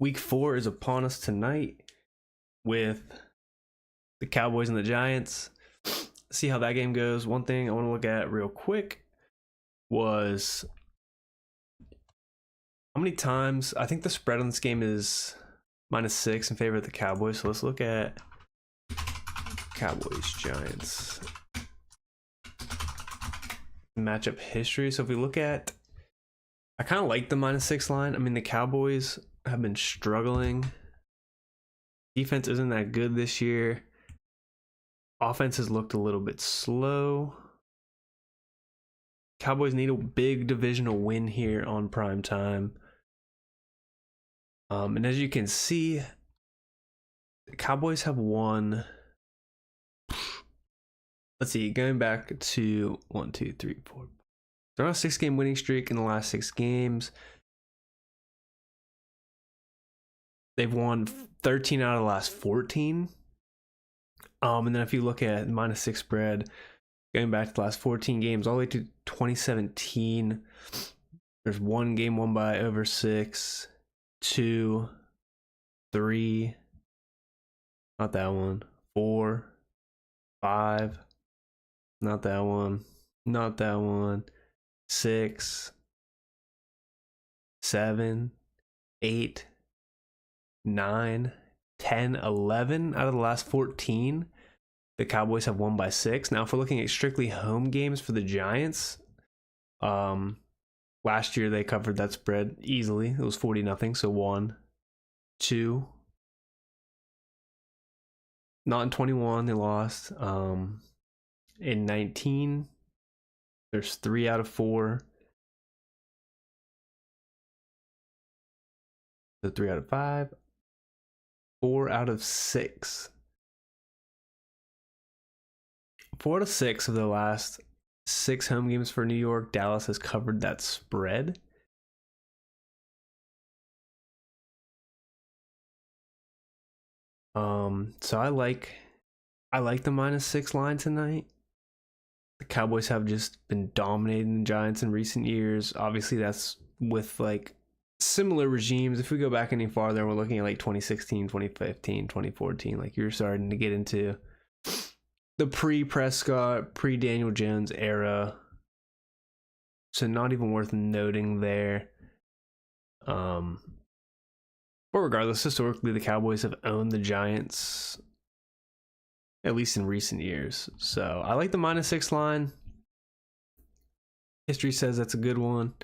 Week 4 is upon us tonight with the Cowboys and the Giants. See how that game goes. One thing I want to look at real quick was how many times. I think the spread on this game is -6 in favor of the Cowboys. So let's look at Cowboys Giants matchup history. So if we look at, I kind of like the -6 line. I mean, the Cowboys have been struggling. Defense isn't that good this year. Offense has looked a little bit slow. Cowboys need a big divisional win here on prime time. And as you can see, the Cowboys have won. Let's see, going back to 1, 2, 3, 4. They're on a 6-game winning streak in the last 6 games. They've won 13 out of the last 14. And then if you look at -6 spread, going back to the last 14 games, all the way to 2017, there's one game won by over 6, 2, 3, not that one, 4, 5, not that one, not that one, 6, 7, 8, 9, 10, 11 out of the last 14. The Cowboys have won by 6. Now, if we're looking at strictly home games for the Giants, last year they covered that spread easily. It was 40-0. So 1, 2. Not in 21, they lost. In 19, there's 3 out of 4. So 3 out of 5. 4 out of 6. 4 out of 6 of the last 6 home games for New York, Dallas has covered that spread. So I like the -6 line tonight. The Cowboys have just been dominating the Giants in recent years. Obviously, that's with like similar regimes. If we go back any farther, we're looking at like 2016, 2015, 2014. Like you're starting to get into the pre-Prescott, pre-Daniel Jones era. So not even worth noting there. But regardless, historically, the Cowboys have owned the Giants, at least in recent years. So I like the -6 line. History says that's a good one.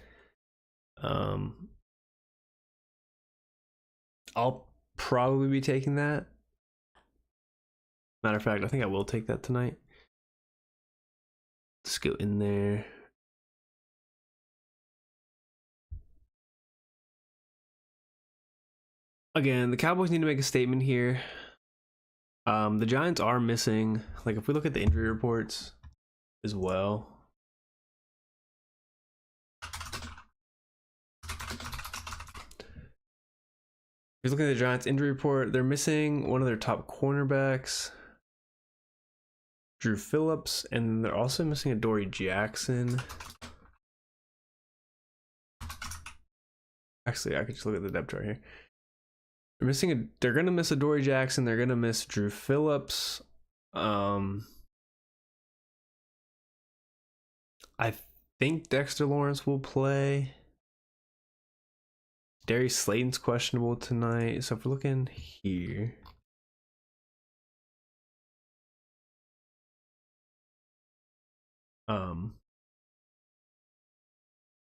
I'll probably be taking that. Matter of fact, I think I will take that tonight. Let's go in there. Again, the Cowboys need to make a statement here. The Giants are missing, like if we look at the injury reports as well. If you look at the Giants injury report, they're missing one of their top cornerbacks, Drew Phillips, and they're also missing a Dory Jackson. Actually, I could just look at the depth chart here. They're gonna miss a Dory Jackson. They're gonna miss Drew Phillips. I think Dexter Lawrence will play. Darius Slayton's questionable tonight. So if we're looking here,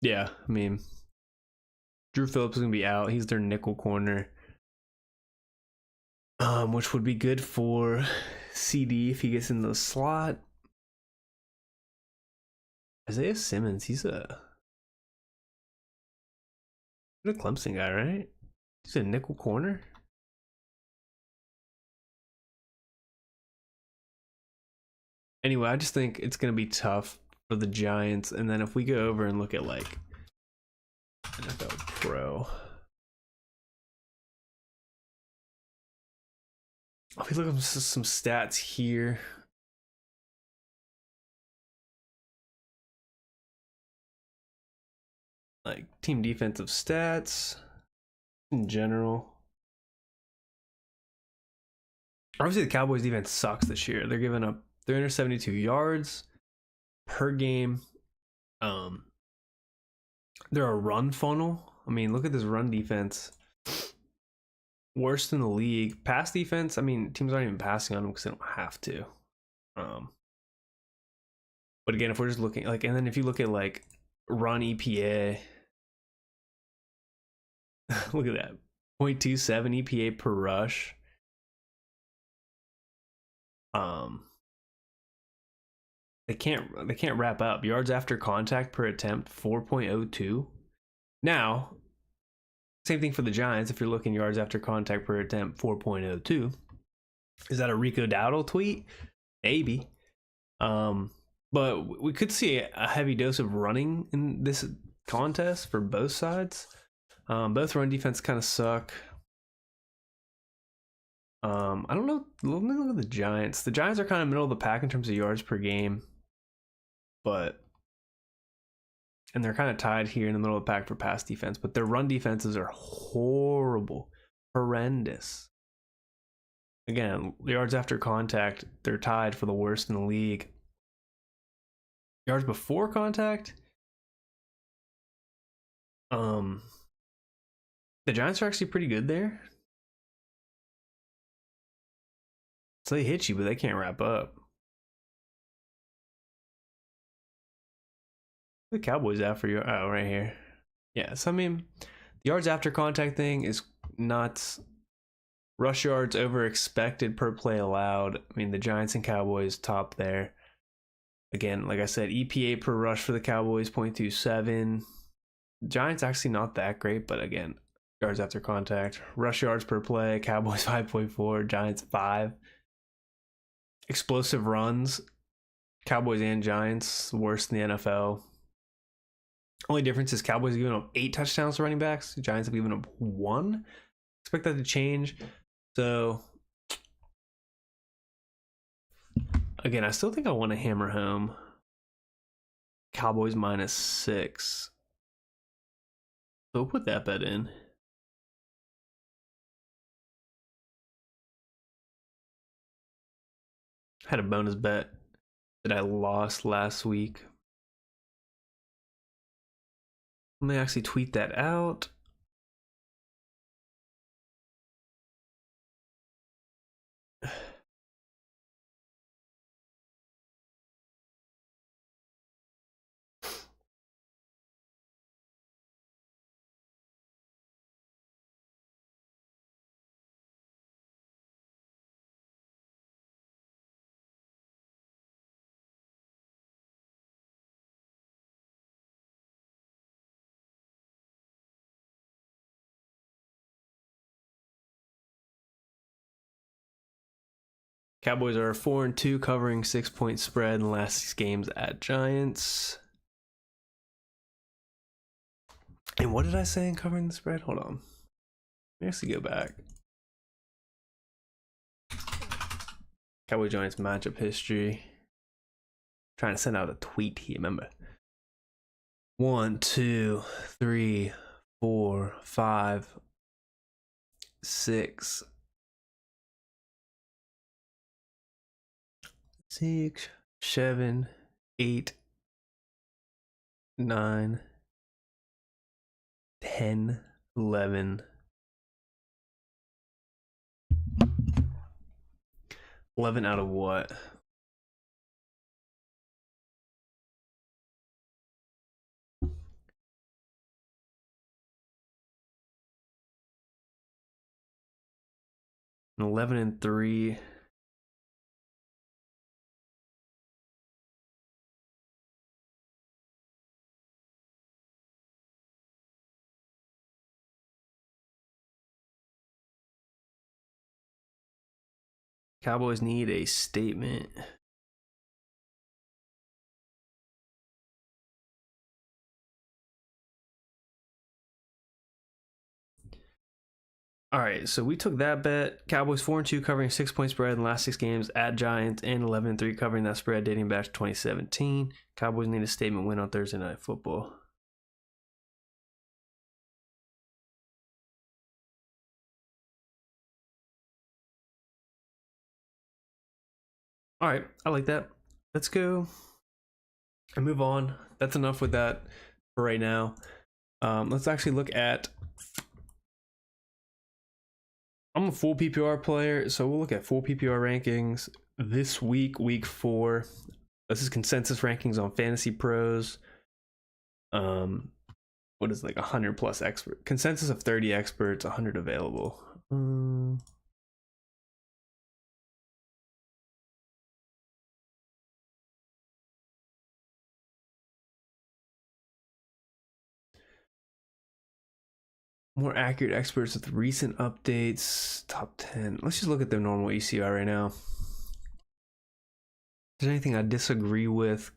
yeah, I mean, Drew Phillips is gonna be out. He's their nickel corner. Which would be good for CD if he gets in the slot. Isaiah Simmons, he's a Clemson guy, right? He's a nickel corner. Anyway, I just think it's gonna be tough for the Giants. And then if we go over and look at like NFL Pro, if we look at some stats here, like team defensive stats, in general. Obviously, the Cowboys defense sucks this year. They're giving up 372 yards per game. They're a run funnel. I mean, look at this run defense. Worst in the league. Pass defense, I mean, teams aren't even passing on them because they don't have to. But again, if we're just looking like, and then if you look at like run EPA, look at that, 0.27 EPA per rush. They can't wrap up. Yards after contact per attempt, 4.02. Now, same thing for the Giants. If you're looking yards after contact per attempt, 4.02. Is that a Rico Dowdle tweet? Maybe. But we could see a heavy dose of running in this contest for both sides. Both run defense kind of suck. I don't know. Let me look at the Giants. The Giants are kind of middle of the pack in terms of yards per game, and they're kind of tied here in the middle of the pack for pass defense, but their run defenses are horrible, horrendous. Again, yards after contact, they're tied for the worst in the league. Yards before contact, the Giants are actually pretty good there. So they hit you, but they can't wrap up. The Cowboys out for you. Oh, right here. Yeah, so I mean, the yards after contact thing is nuts. Rush yards over expected per play allowed. I mean, the Giants and Cowboys top there. Again, like I said, EPA per rush for the Cowboys, 0.27. Giants actually not that great, but again, yards after contact. Rush yards per play, Cowboys 5.4, Giants 5. Explosive runs, Cowboys and Giants, worst in the NFL. Only difference is Cowboys have given up 8 touchdowns to running backs. Giants have given up 1. Expect that to change. So, again, I still think I want to hammer home Cowboys -6. So we'll put that bet in. Had a bonus bet that I lost last week. Let me actually tweet that out. Cowboys are 4-2, covering 6-point spread in the last 6 games at Giants. And what did I say in covering the spread? Hold on. Let me actually go back. Cowboy Giants matchup history. Trying to send out a tweet here, remember. 1, 2, 3, 4, 5, 6, 7, 8, 9, 10, 11. 11 out of what? An 11-3. Cowboys need a statement. All right, so we took that bet. Cowboys 4-2, covering 6-point spread in the last 6 games at Giants, and 11-3 covering that spread dating back to 2017. Cowboys need a statement win on Thursday Night Football. All right, I like that. Let's go and move on. That's enough with that for right now. Let's actually look at. I'm a full PPR player, so we'll look at full PPR rankings this week, week 4. This is consensus rankings on Fantasy Pros. What is like 100 plus expert consensus of 30 experts, 100 available. More accurate experts with recent updates. Top 10. Let's just look at the normal ECR right now. If there's anything I disagree with,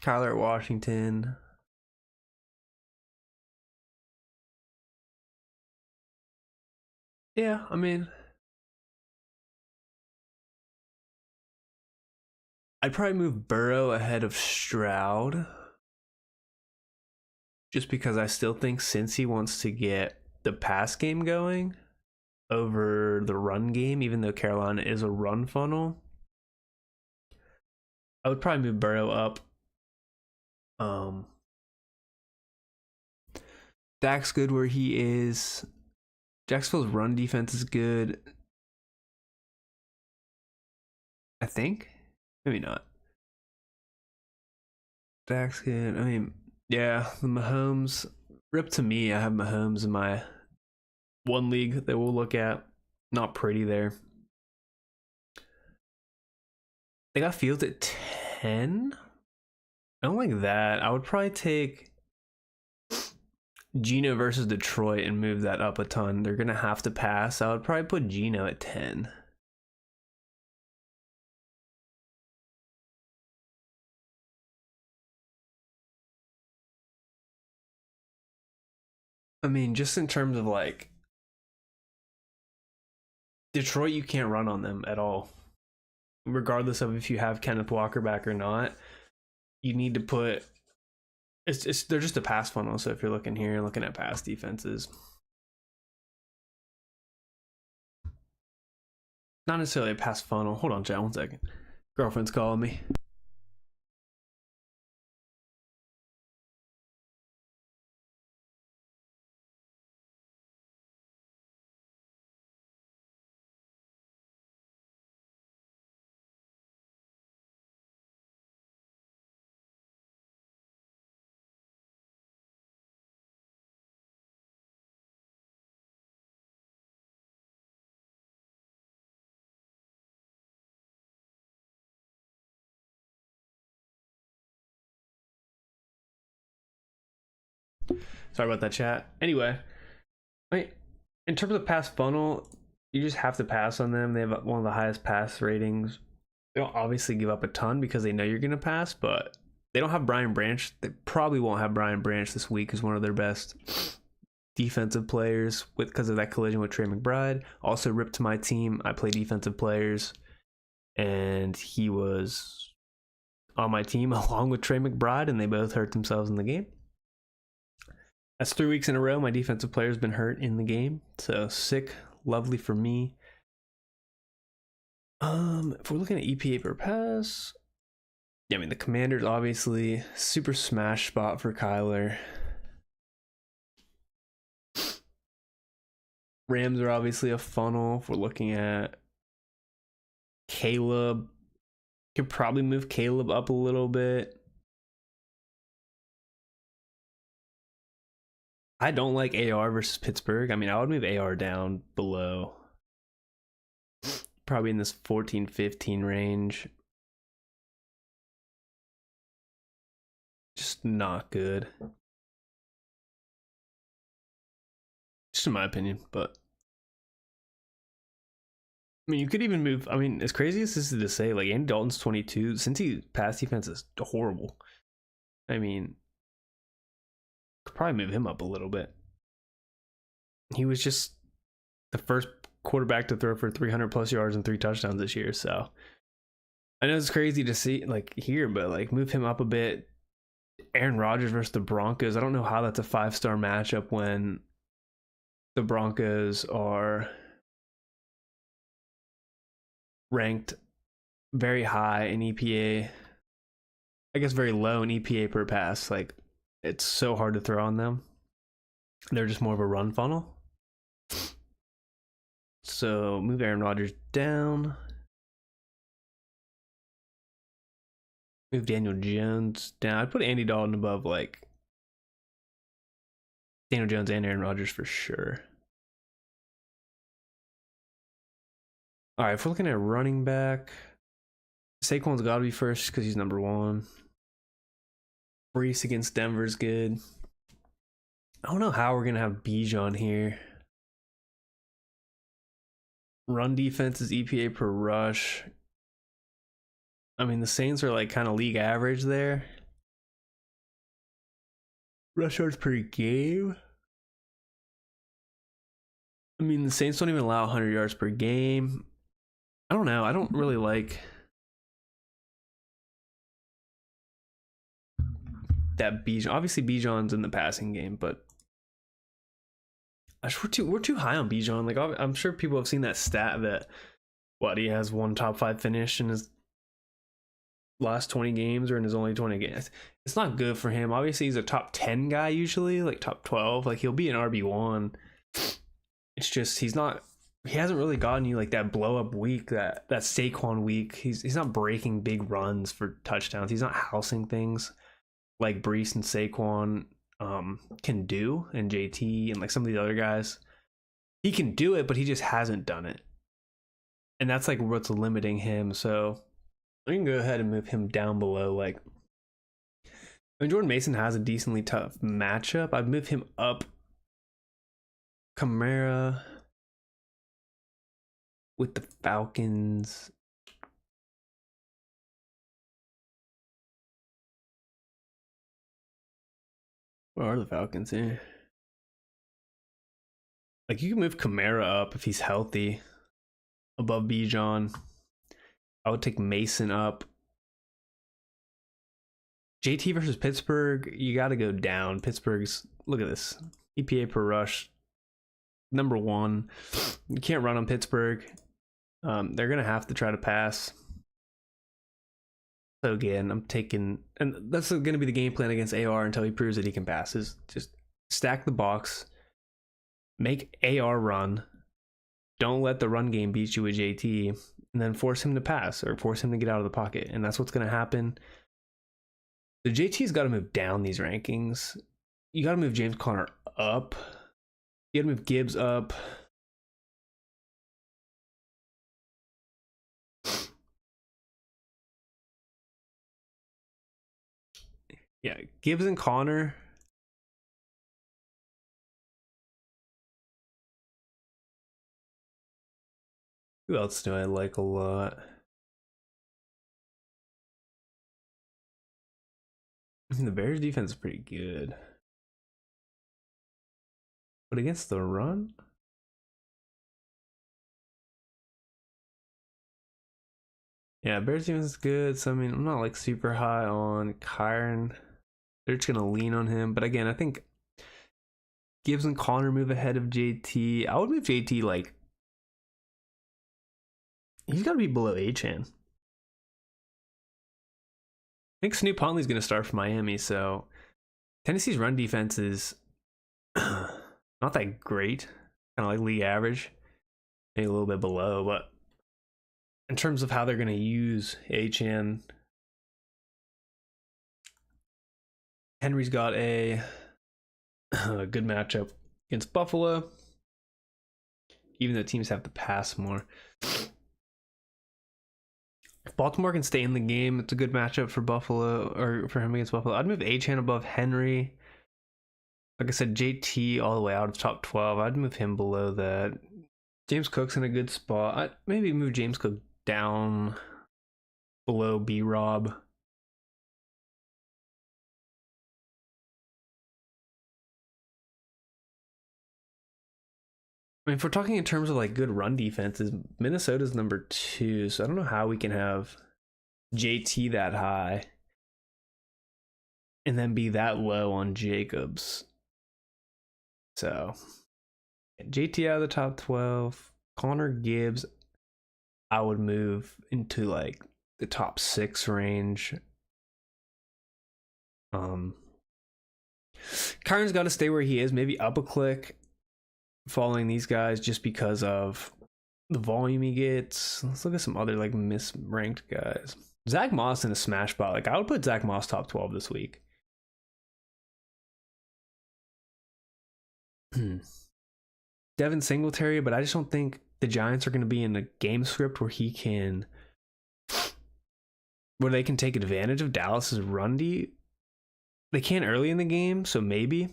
Kyler at Washington. Yeah, I mean, I'd probably move Burrow ahead of Stroud. Just because I still think Cincy wants to get the pass game going over the run game, even though Carolina is a run funnel. I would probably move Burrow up. Dak's good where he is. Jacksonville's run defense is good. I think. Maybe not. Dak's good. I mean, yeah, the Mahomes. Rip to me. I have Mahomes in my one league that we'll look at. Not pretty there. They got Fields at 10. I don't like that. I would probably take Gino versus Detroit and move that up a ton. They're going to have to pass. I would probably put Gino at 10. I mean, just in terms of like Detroit, you can't run on them at all. Regardless of if you have Kenneth Walker back or not, you need to put it's they're just a pass funnel. So if you're looking here, looking at pass defenses, not necessarily a pass funnel. Hold on, chat, 1 second. Girlfriend's calling me. Sorry about that, chat. Anyway, in terms of pass funnel, you just have to pass on them. They have one of the highest pass ratings. They don't obviously give up a ton because they know you're going to pass, but they don't have Brian Branch. They probably won't have Brian Branch this week as one of their best defensive players because of that collision with Trey McBride. Also, ripped to my team. I play defensive players, and he was on my team along with Trey McBride, and they both hurt themselves in the game. That's 3 weeks in a row. My defensive player's been hurt in the game. So sick, lovely for me. If we're looking at EPA per pass, yeah, I mean the Commanders obviously super smash spot for Kyler. Rams are obviously a funnel. If we're looking at Caleb, could probably move Caleb up a little bit. I don't like AR versus Pittsburgh. I mean, I would move AR down below. Probably in this 14-15 range. Just not good. Just in my opinion, but I mean, you could even move. I mean, as crazy as this is to say, like Andy Dalton's 22. Since he pass defense is horrible. I mean, could probably move him up a little bit. He was just the first quarterback to throw for 300 plus yards and 3 touchdowns this year. So I know it's crazy to see like here, but like move him up a bit. Aaron Rodgers versus the Broncos. I don't know how that's a 5-star matchup when the Broncos are ranked very high in EPA. I guess very low in EPA per pass. Like, it's so hard to throw on them. They're just more of a run funnel. So move Aaron Rodgers down. Move Daniel Jones down. I'd put Andy Dalton above like Daniel Jones and Aaron Rodgers for sure. All right, if we're looking at running back, Saquon's got to be first because he's number one. Brees against Denver's good. I don't know how we're going to have Bijan here. Run defense is EPA per rush. I mean, the Saints are like kind of league average there. Rush yards per game. I mean, the Saints don't even allow 100 yards per game. I don't know. I don't really like that Bijan. Obviously, Bijan's in the passing game, but we're too high on Bijan. Like, I'm sure people have seen that stat that he has one top 5 finish in his last 20 games or in his only 20 games. It's not good for him. Obviously, he's a top 10 guy usually, like top 12. Like, he'll be an RB1. It's just he hasn't really gotten you like that blow up week, that Saquon week. He's not breaking big runs for touchdowns. He's not housing things like Brees and Saquon can do, and JT and like some of the other guys. He can do it, but he just hasn't done it. And that's like what's limiting him. So we can go ahead and move him down below. Like, I mean, Jordan Mason has a decently tough matchup. I'd move him up. Kamara with the Falcons. Where are the Falcons here? Like, you can move Kamara up if he's healthy above Bijan. I would take Mason up. JT versus Pittsburgh, you got to go down. Pittsburgh's, look at this, EPA per rush, number 1. You can't run on Pittsburgh. They're gonna have to try to pass. So again, I'm taking, and that's going to be the game plan against AR until he proves that he can pass. Is just stack the box, make AR run, don't let the run game beat you with JT, and then force him to pass or force him to get out of the pocket. And that's what's going to happen. The JT's got to move down these rankings. You got to move James Conner up. You got to move Gibbs up. Yeah, Gibbs and Conner. Who else do I like a lot? I mean, the Bears defense is pretty good. But against the run? Yeah, Bears defense is good. So, I mean, I'm not like super high on Kyron. They're just going to lean on him. But again, I think Gibbs and Connor move ahead of JT. I would move JT like, he's got to be below Achane. I think Snoop Huntley's going to start for Miami. So Tennessee's run defense is not that great. Kind of like league average. Maybe a little bit below. But in terms of how they're going to use Achane, Henry's got a good matchup against Buffalo, even though teams have to pass more. If Baltimore can stay in the game, it's a good matchup for Buffalo, or for him against Buffalo. I'd move Achane above Henry. Like I said, JT all the way out of top 12. I'd move him below that. James Cook's in a good spot. I'd maybe move James Cook down below B-Rob. I mean, if we're talking in terms of like good run defenses, Minnesota's number 2, so I don't know how we can have JT that high and then be that low on Jacobs. So JT out of the top 12, Connor Gibbs, I would move into like the top 6 range. Kyron's got to stay where he is, maybe up a click following these guys just because of the volume he gets. Let's look at some other like misranked guys. Zach Moss in a smash spot. Like I would put Zach Moss top 12 this week. Devin Singletary, but I just don't think the Giants are going to be in a game script where they can take advantage of Dallas's run D. They can early in the game, so maybe.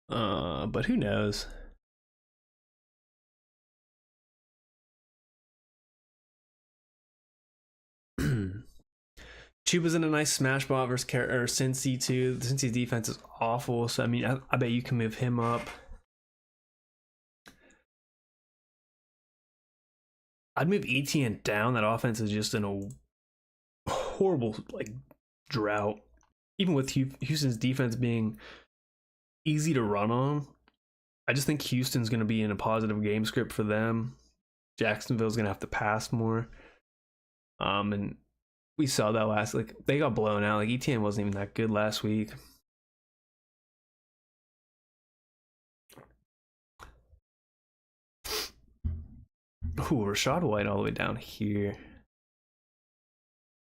But who knows? Chuba's in a nice smash spot versus Cincy too. Cincy's defense is awful, so I mean, I bet you can move him up. I'd move ETN down. That offense is just in a horrible like drought. Even with Houston's defense being easy to run on, I just think Houston's going to be in a positive game script for them. Jacksonville's going to have to pass more. And we saw that last, like, they got blown out. Like, ETN wasn't even that good last week. Ooh, Rachaad White all the way down here.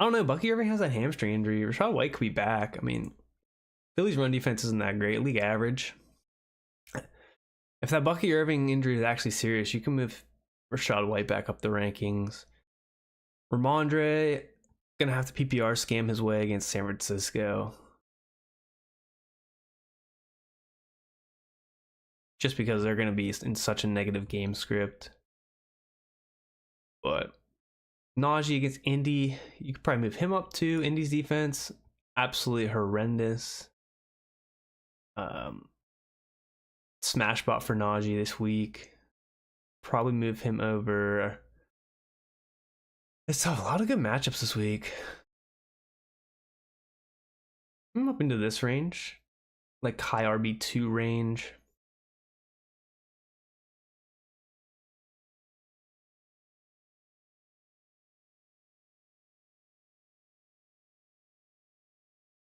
I don't know. Bucky Irving has that hamstring injury. Rachaad White could be back. I mean, Philly's run defense isn't that great. League average. If that Bucky Irving injury is actually serious, you can move Rachaad White back up the rankings. Ramondre gonna have to PPR scam his way against San Francisco. Just because they're gonna be in such a negative game script. But Najee against Indy, you could probably move him up too. Indy's defense, absolutely horrendous. Smash bot for Najee this week. Probably move him over. It's a lot of good matchups this week. I'm up into this range, like high RB2 range.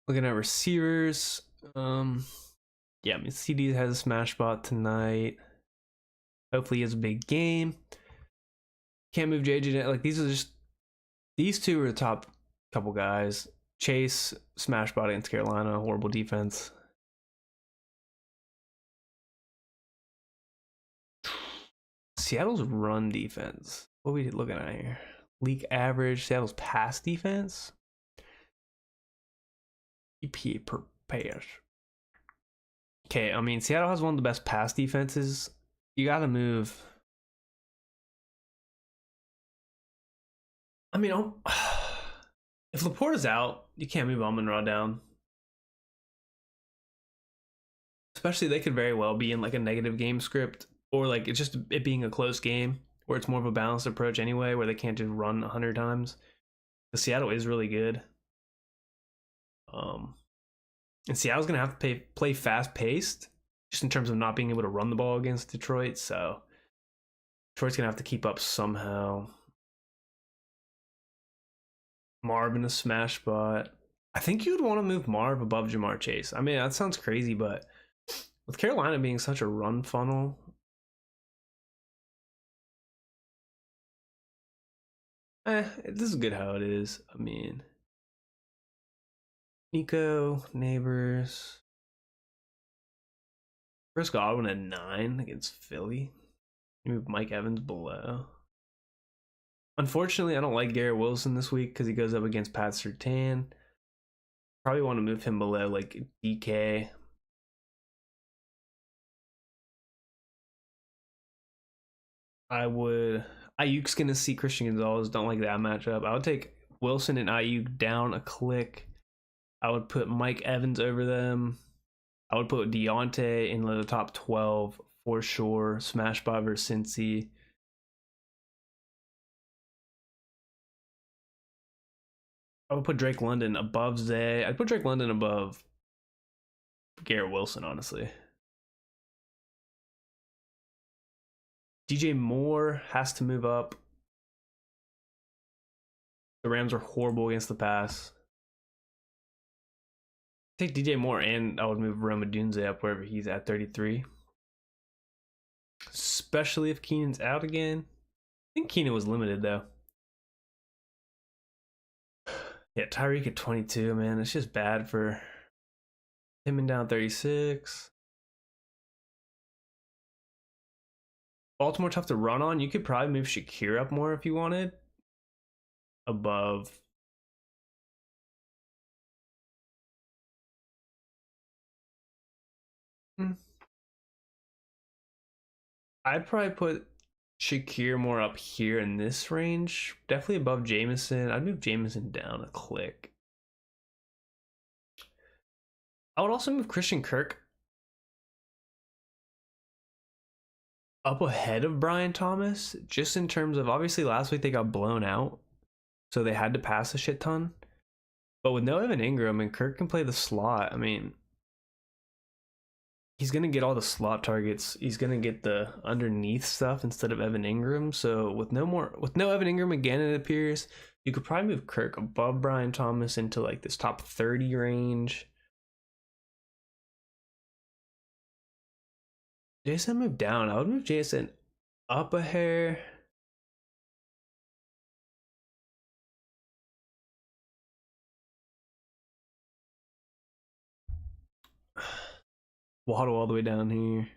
Looking at receivers, yeah, I mean CD has a smash spot tonight. Hopefully he has a big game. Can't move JJ. Like these two are the top couple guys. Chase smash spot against Carolina, horrible defense. Seattle's run defense. What are we looking at here? League average. Seattle's pass defense. EPA per pass. Okay, I mean, Seattle has one of the best pass defenses. You got to move. I mean, if Laporta's out, you can't move Amon-Ra down. Especially, they could very well be in like a negative game script, or like it's just it being a close game where it's more of a balanced approach anyway, where they can't just run 100 times. The Seattle is really good. And Seattle's gonna have to play fast paced, just in terms of not being able to run the ball against Detroit. So Detroit's gonna have to keep up somehow. Marv in a smash spot. I think you'd want to move Marv above Jamar Chase. I mean, that sounds crazy, but with Carolina being such a run funnel, this is good how it is. I mean, Nico, Neighbors. Chris Godwin at 9 against Philly. You move Mike Evans below. Unfortunately, I don't like Garrett Wilson this week because he goes up against Pat Surtain. Probably want to move him below like DK. I would. Ayuk's going to see Christian Gonzalez. Don't like that matchup. I would take Wilson and Ayuk down a click. I would put Mike Evans over them. I would put Deontay in the top 12 for sure. Smash by versus Cincy. I would put Drake London above Zay. I'd put Drake London above Garrett Wilson, honestly. DJ Moore has to move up. The Rams are horrible against the pass. Take DJ Moore, and I would move Roma Dunze up wherever he's at 33. Especially if Keenan's out again. I think Keenan was limited though. Yeah, Tyreek at 22, man. It's just bad for him and down 36. Baltimore tough to run on. You could probably move Shakir up more if you wanted. Above. I'd probably put Shakir more up here in this range. Definitely above Jameson. I'd move Jameson down a click. I would also move Christian Kirk up ahead of Brian Thomas, just in terms of, obviously last week they got blown out, so they had to pass a shit ton. But with no Evan Ingram and Kirk can play the slot, I mean, he's going to get all the slot targets. He's going to get the underneath stuff instead of Evan Ingram. So with no Evan Ingram again, it appears you could probably move Kirk above Brian Thomas into like this top 30 range. Jason moved down. I would move Jason up a hair. Waddle all the way down here.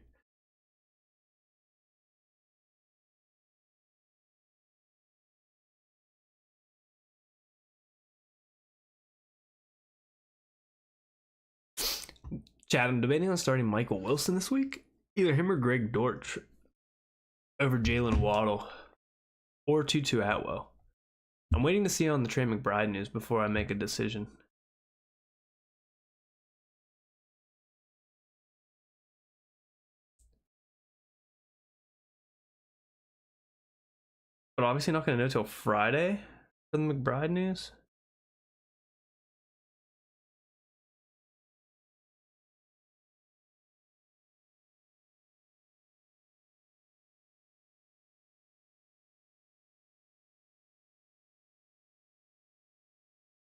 Chad, I'm debating on starting Michael Wilson this week. Either him or Greg Dortch over Jalen Waddle or Tutu Atwell. I'm waiting to see on the Trey McBride news before I make a decision. But obviously not going to know till Friday for the McBride news.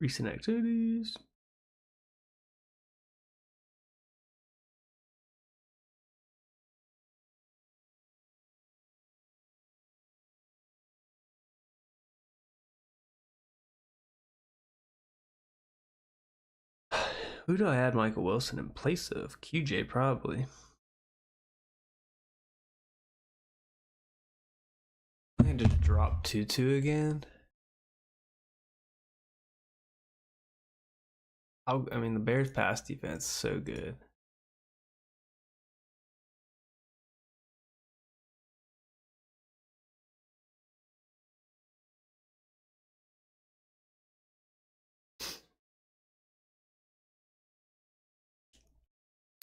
Recent activities. Who do I add Michael Wilson in place of? QJ probably. I think just drop Tutu again. I mean, the Bears' pass defense is so good.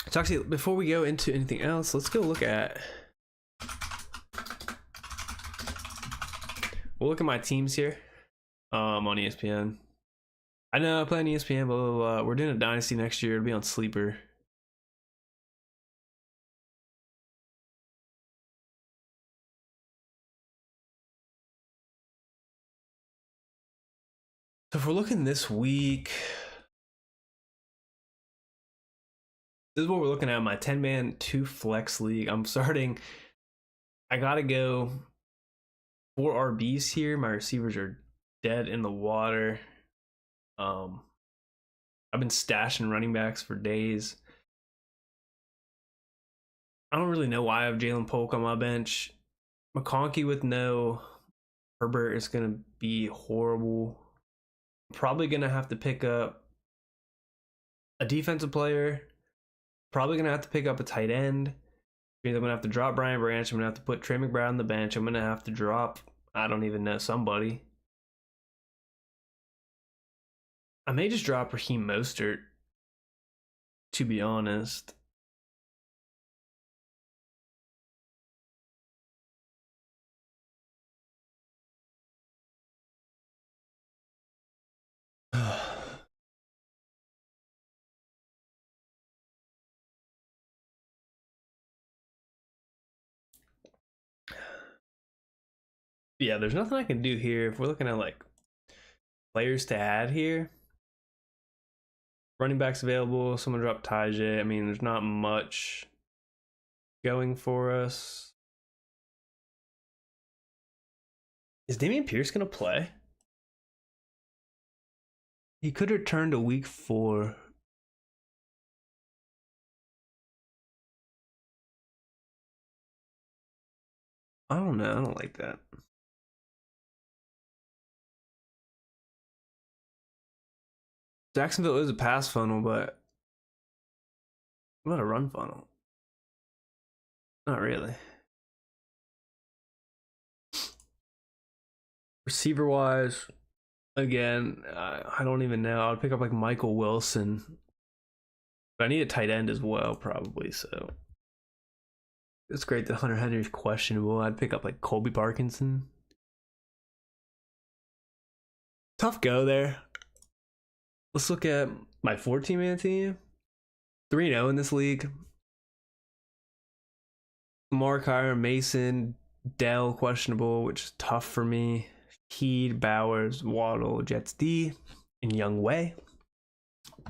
So actually, before we go into anything else, let's go look at. We'll look at my teams here. On ESPN. I know I'm playing ESPN, blah, blah, blah. We're doing a dynasty next year. It'll be on Sleeper. So if we're looking this week, this is what we're looking at. My 10-man 2 flex league. I'm starting. I gotta go 4 RBs here. My receivers are dead in the water. I've been stashing running backs for days. I don't really know why I have Jalen Polk on my bench. McConkey with no Herbert is gonna be horrible. Probably gonna have to pick up a defensive player. Probably gonna have to pick up a tight end. I'm gonna have to drop Brian Branch. I'm gonna have to put Trey McBride on the bench. I'm gonna have to drop, I don't even know, somebody. I may just drop Raheem Mostert, to be honest. Yeah, there's nothing I can do here. If we're looking at like Players to add here. Running backs available. Someone dropped Tajay. I mean, there's not much going for us. Is Damian Pierce gonna play? He could return to week 4. I don't know. I don't like that. Jacksonville is a pass funnel, but what about a run funnel? Not really. Receiver wise, again, I don't even know. I would pick up like Michael Wilson, but I need a tight end as well, probably. So it's great that Hunter Henry's questionable. I'd pick up like Colby Parkinson. Tough go there. Let's look at my 14-man team. 3-0 in this league. Mark Hiram, Mason, Dell questionable, which is tough for me. Heed, Bowers, Waddle, Jets D, and Young Wei.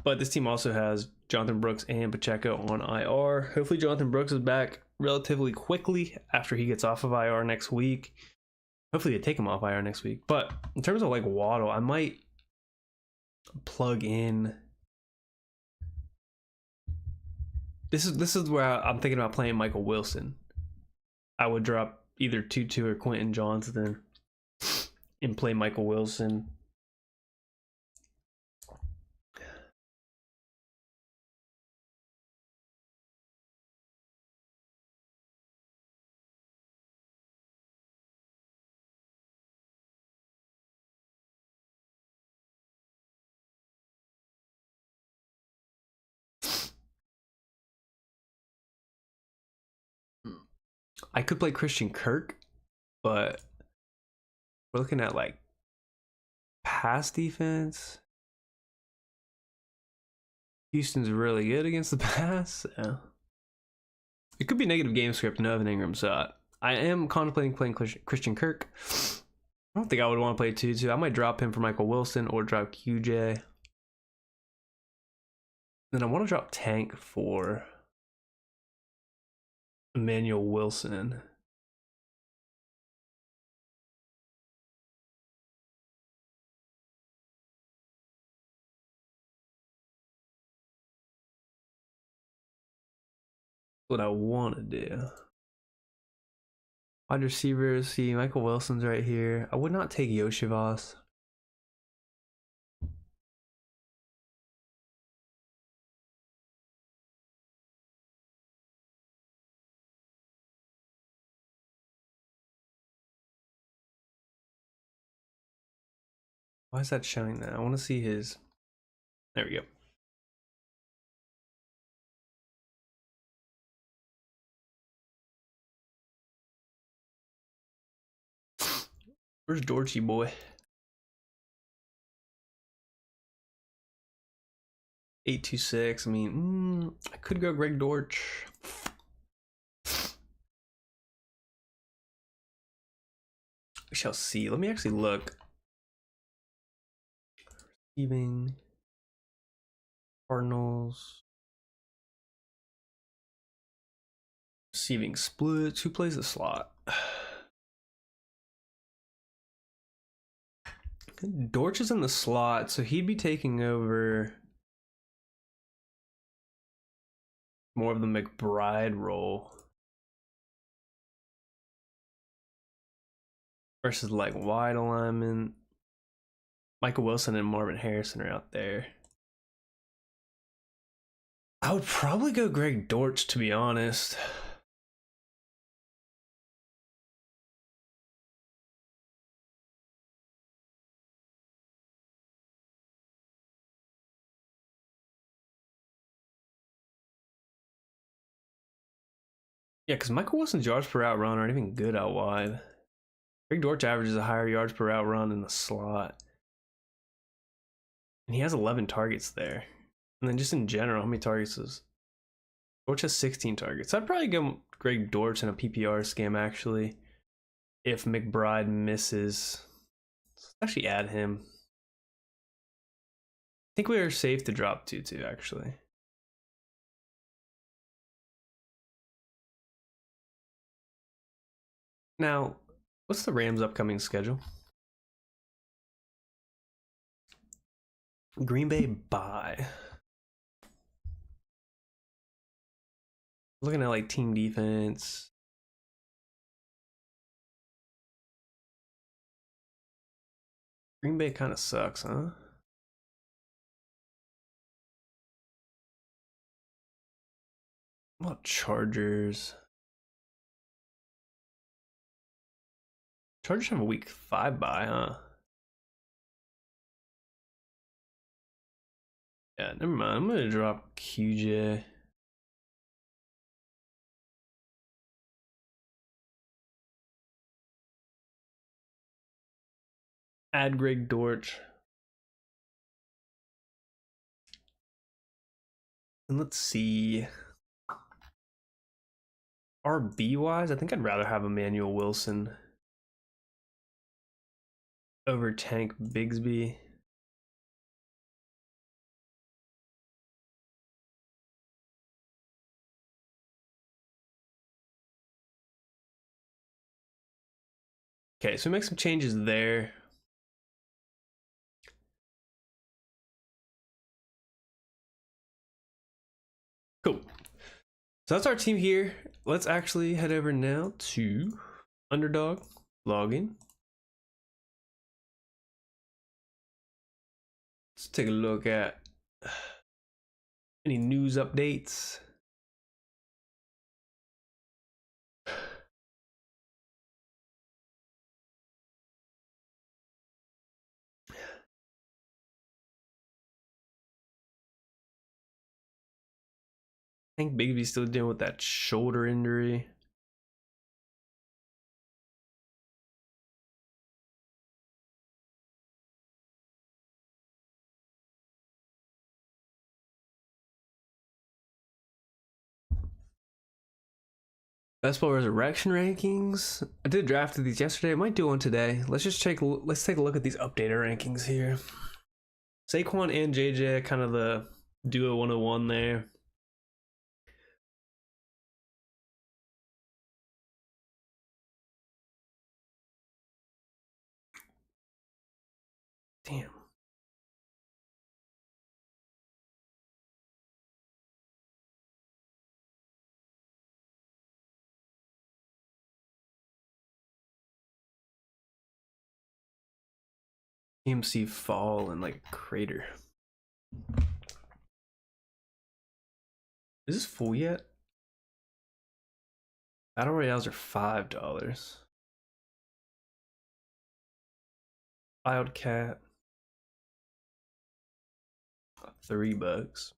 But this team also has Jonathan Brooks and Pacheco on IR. Hopefully Jonathan Brooks is back relatively quickly after he gets off of IR next week. Hopefully they take him off IR next week. But in terms of like Waddle, I might plug in. This is where I'm thinking about playing Michael Wilson. I would drop either Tutu or Quentin Johnston and play Michael Wilson. I could play Christian Kirk, but we're looking at like pass defense. Houston's really good against the pass. So. It could be negative game script and Evan Ingram, so I am contemplating playing Christian Kirk. I don't think I would want to play Tutu. I might drop him for Michael Wilson or drop QJ. Then I want to drop Tank for Emmanuel Wilson. What I want to do. Wide receivers, see Michael Wilson's right here. I would not take Yoshivas. Why is that showing that? I want to see his. There we go. Where's Dorchy boy? 826. I mean, I could go Greg Dortch. We shall see. Let me actually look. Receiving Cardinals. Receiving splits. Who plays the slot? Dortch is in the slot, so he'd be taking over more of the McBride role versus like wide alignment. Michael Wilson and Marvin Harrison are out there. I would probably go Greg Dortch, to be honest. Yeah, because Michael Wilson's yards per route run aren't even good out wide. Greg Dortch averages a higher yards per route run in the slot. And he has 11 targets there. And then just in general, how many targets is... Dortch has 16 targets. I'd probably go Greg Dortch in a PPR scam, actually. If McBride misses. Let's actually add him. think we are safe to drop 2-2 actually. Now, what's the Rams' upcoming schedule? Green Bay bye. Looking at like team defense. Green Bay kind of sucks, huh? What about Chargers? Chargers have a week 5 bye, huh? Yeah, never mind. I'm gonna drop QJ. Add Greg Dortch. And let's see. RB wise, I think I'd rather have Emmanuel Wilson over Tank Bigsby. Okay, so we make some changes there. Cool. So that's our team here. Let's actually head over now to Underdog login. Let's take a look at any news updates. I think Bigby's still dealing with that shoulder injury. Best Ball Resurrection rankings. I did draft these yesterday. I might do one today. Let's take a look at these updated rankings here. Saquon and JJ, kind of the duo 101 there. Damn. AMC fall in like a crater. Is this full yet? Battle Royales are $5. Wildcat, $3.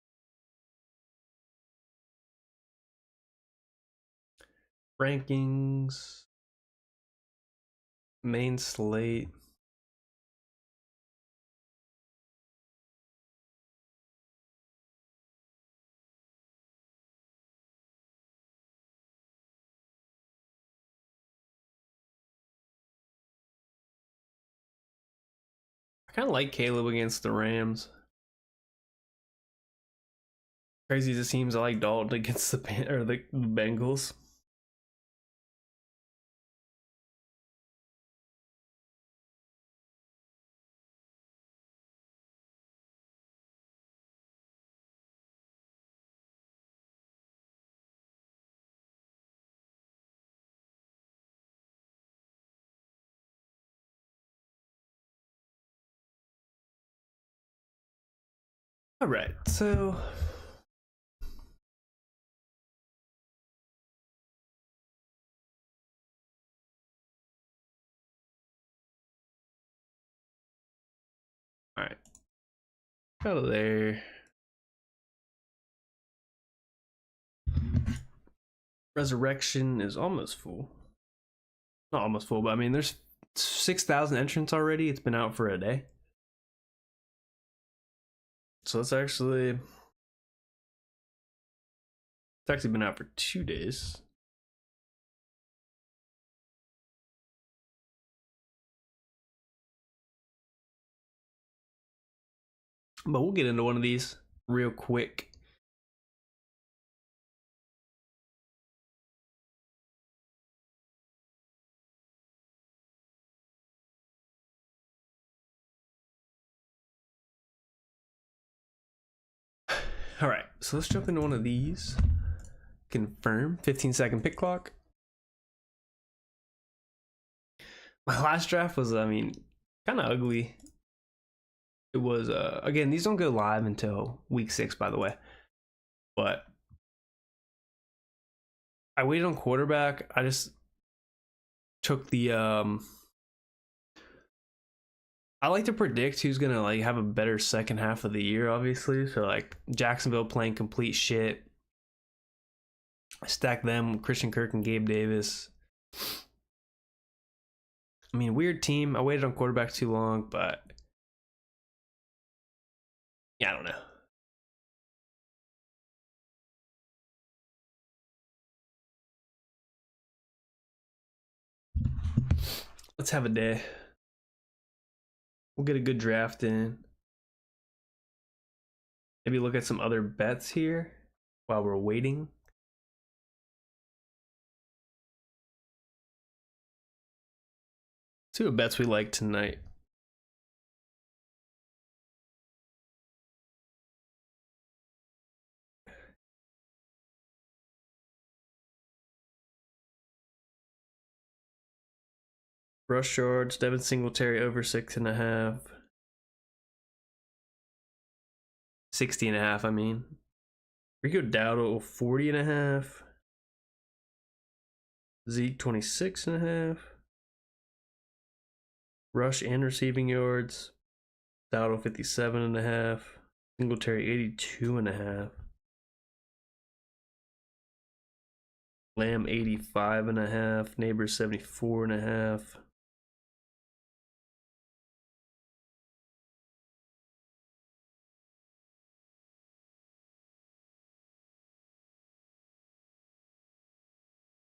Rankings, main slate. I kind of like Caleb against the Rams. Crazy as it seems, I like Dalton against the Bengals. All right, so all right, out of there. Resurrection is almost full. Not almost full, but I mean, there's 6,000 entrants already. It's been out for a day. So it's actually been out for 2 days. But we'll get into one of these real quick. All right, so let's jump into one of these. Confirm 15-second pick clock. My last draft was, I mean, kind of ugly. It was, again, these don't go live until week 6, by the way. But I waited on quarterback. I just took the, I like to predict who's gonna like have a better second half of the year, obviously. So like Jacksonville playing complete shit. I stack them, Christian Kirk and Gabe Davis. I mean, weird team. I waited on quarterback too long, but yeah, I don't know. Let's have a day. We'll get a good draft in. Maybe look at some other bets here while we're waiting. See what bets we like tonight. Rush yards, Devin Singletary over 6.5. 60.5, I mean. Rico Dowdle 40.5. Zeke 26.5. Rush and receiving yards. Dowdle 57.5. Singletary 82.5. Lamb 85.5. Neighbors 74.5.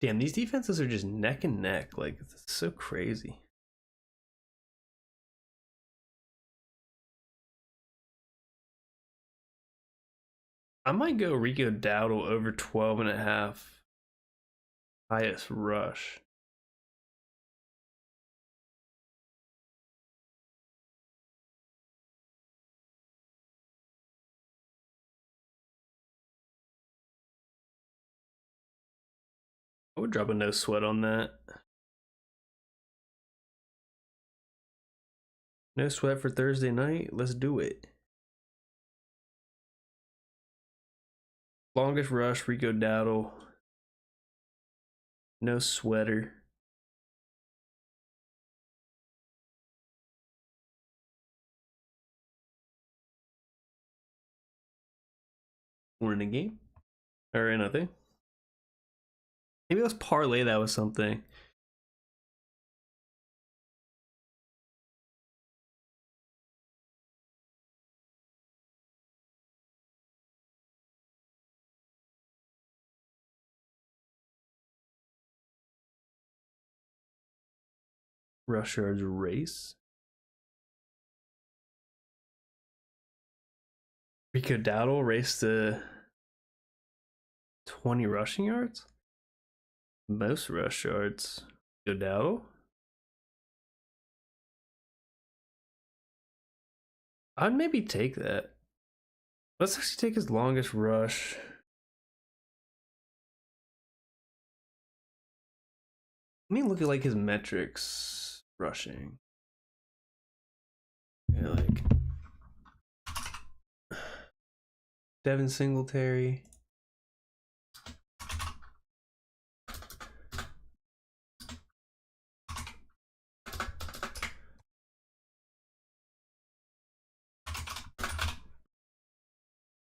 Damn, these defenses are just neck and neck. Like, it's so crazy. I might go Rico Dowdle over 12.5. Highest rush. I would drop a no sweat on that. No sweat for Thursday night. Let's do it. Longest rush, Rico Dowdle. No sweater. We're in a game. Or in a thing. Maybe let's parlay that with something. Rush yards race. Rico Dowdle race to 20 rushing yards. Most rush yards. Rico Dowdle. I'd maybe take that. Let's actually take his longest rush. Let me look at like his metrics rushing. Yeah, like Devin Singletary.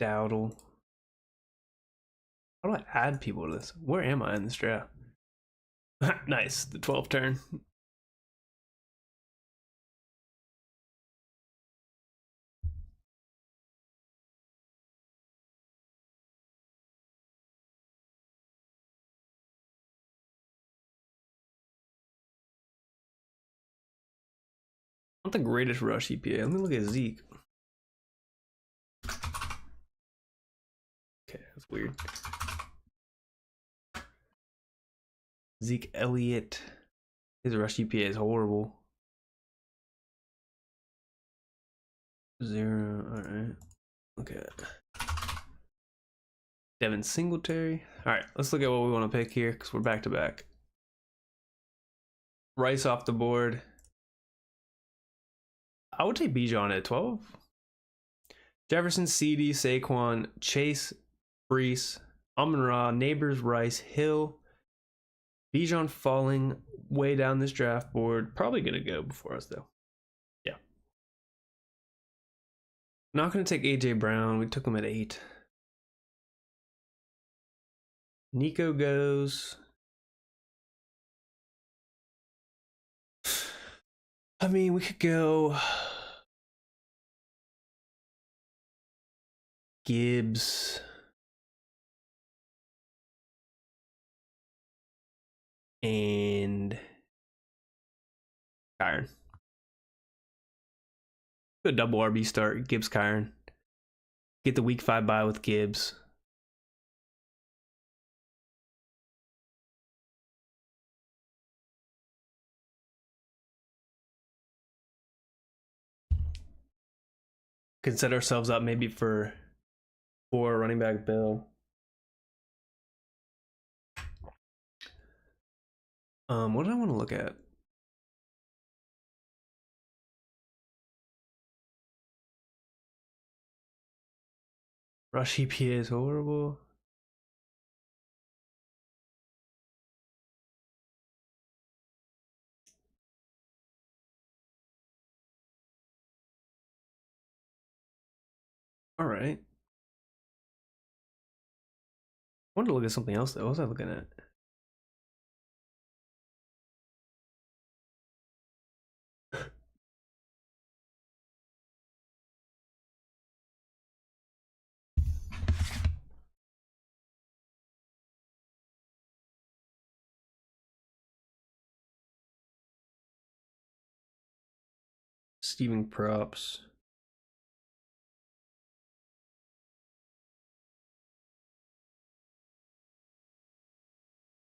Dowdle. How do I add people to this? Where am I in this draft? Nice, the 12th turn. Not the greatest rush EPA. Let me look at Zeke. weird. Zeke Elliott. His rush GPA is horrible. 0. Alright. Okay. Devin Singletary. Alright, let's look at what we want to pick here because we're back to back. Rice off the board. I would take Bijan at 12. Jefferson, CD, Saquon, Chase, Brees, Amon-Ra, Neighbors, Rice, Hill. Bijan falling way down this draft board. Probably going to go before us, though. Yeah. Not going to take A.J. Brown. We took him at 8. Nico goes. I mean, we could go Gibbs. And Kyron. A double RB start, Gibbs, Kyron. Get the week 5 bye with Gibbs. Could set ourselves up maybe for running back Bill. What did I want to look at? Rush EPA is horrible. All right. I wanted to look at something else though. What was I looking at? Steven props.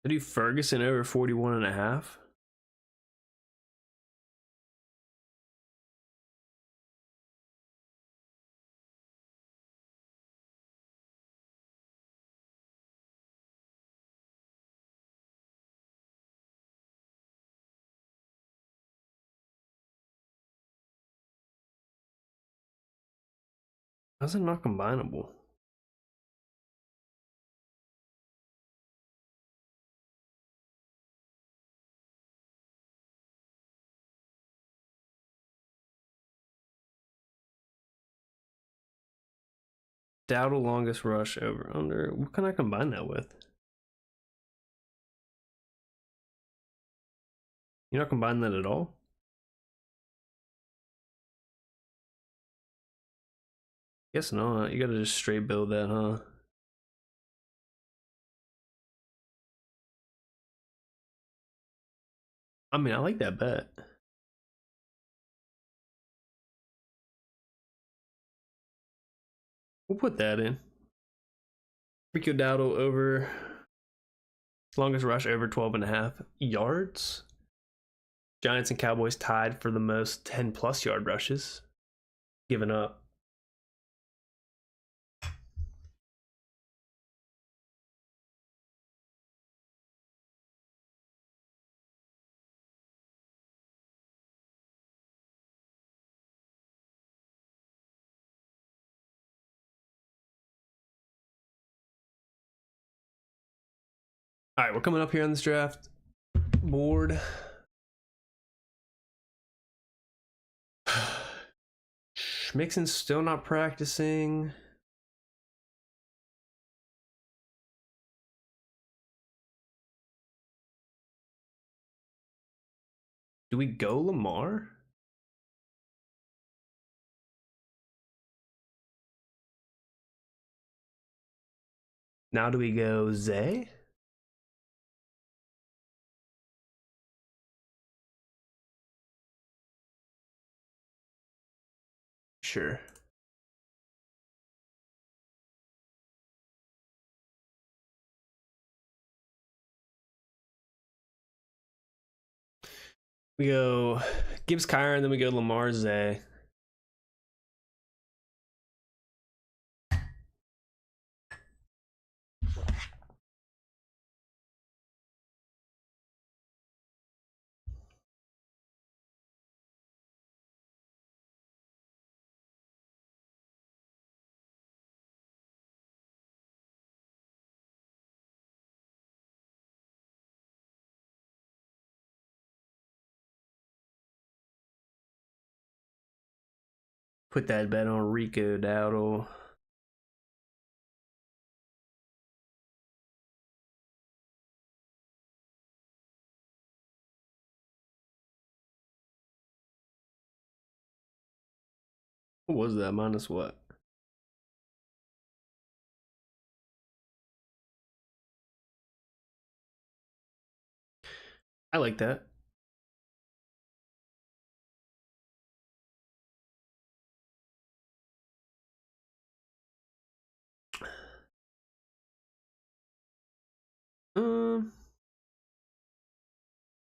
I do Ferguson over 41.5. How's it not combinable? Dowdle longest rush over under. What can I combine that with? You're not combining that at all? Guess not. You gotta just straight build that, huh? I mean, I like that bet. We'll put that in. Rico Dowdle over longest rush over 12.5 yards. Giants and Cowboys tied for the most 10+ yard rushes given up. All right, we're coming up here on this draft board. Mixon's still not practicing. Do we go Lamar? Now do we go Zay? Sure. We go Gibbs Kyron, and then we go Lamar Zay. Put that bet on Rico Dowdle. What was that? Minus what? I like that.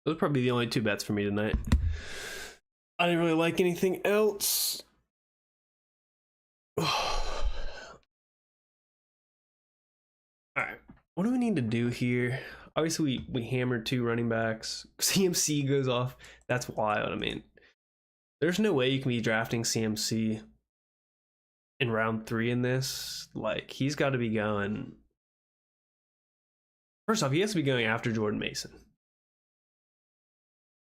Those are probably the only two bets for me tonight. I didn't really like anything else. All right, what do we need to do here? Obviously, we hammered 2 running backs. CMC goes off. That's wild. I mean, there's no way you can be drafting CMC in round 3 in this. Like, he's got to be going. First off, he has to be going after Jordan Mason.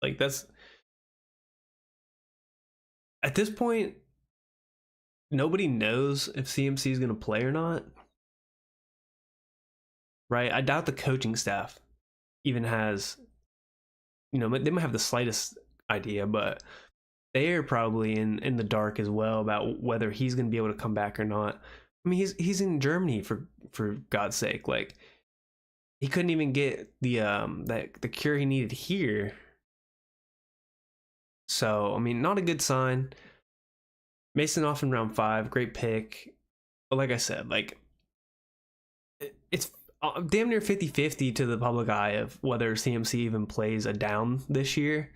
Like, that's at this point, nobody knows if CMC is going to play or not. Right? I doubt the coaching staff even has, they might have the slightest idea, but they are probably in the dark as well about whether he's going to be able to come back or not. I mean, he's in Germany for God's sake. Like, he couldn't even get the cure he needed here. So, I mean, not a good sign. Mason off in round 5, great pick. But like I said, like, it's damn near 50-50 to the public eye of whether CMC even plays a down this year.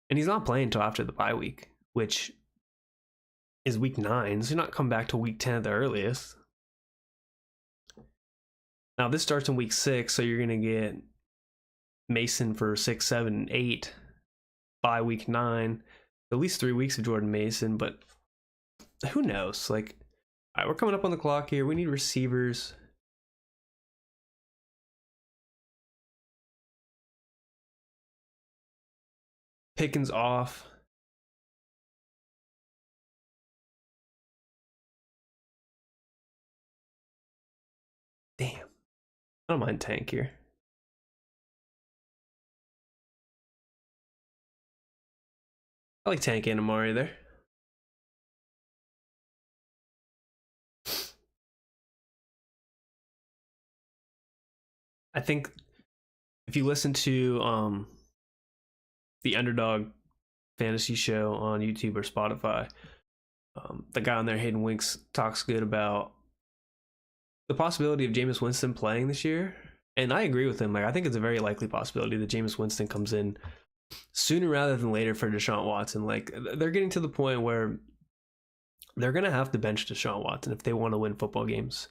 And he's not playing until after the bye week, which is week 9. So he's not come back to week 10 at the earliest. Now this starts in week 6, so you're going to get Mason for 6, 7, and 8 by week 9. At least 3 weeks of Jordan Mason, but who knows? Like, all right, we're coming up on the clock here. We need receivers. Pickens off. Damn. I don't mind Tank here. I like Tank and Amari there. I think if you listen to the Underdog Fantasy Show on YouTube or Spotify, the guy on there, Hayden Winks, talks good about the possibility of Jameis Winston playing this year. And I agree with him. Like, I think it's a very likely possibility that Jameis Winston comes in sooner rather than later for Deshaun Watson. Like, they're getting to the point where they're going to have to bench Deshaun Watson if they want to win football games.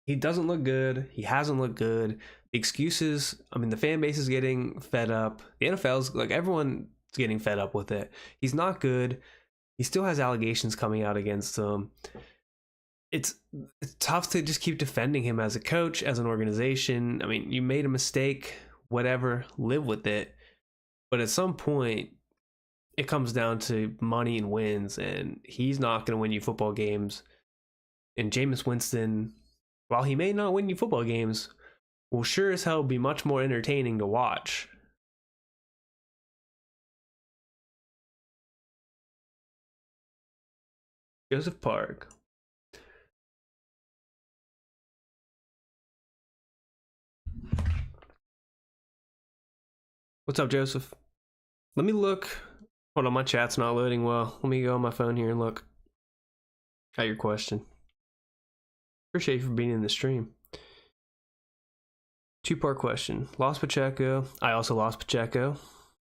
He doesn't look good. He hasn't looked good. The excuses, I mean, the fan base is getting fed up. The NFL's, like, everyone's getting fed up with it. He's not good. He still has allegations coming out against him. It's tough to just keep defending him as a coach, as an organization. I mean, you made a mistake, whatever, live with it. But at some point, it comes down to money and wins, and he's not going to win you football games. And Jameis Winston, while he may not win you football games, will sure as hell be much more entertaining to watch. Joseph Park. What's up, Joseph? Let me look. Hold on, my chat's not loading well. Let me go on my phone here and look at your question. Appreciate you for being in the stream. Two-part question. Lost Pacheco. I also lost Pacheco.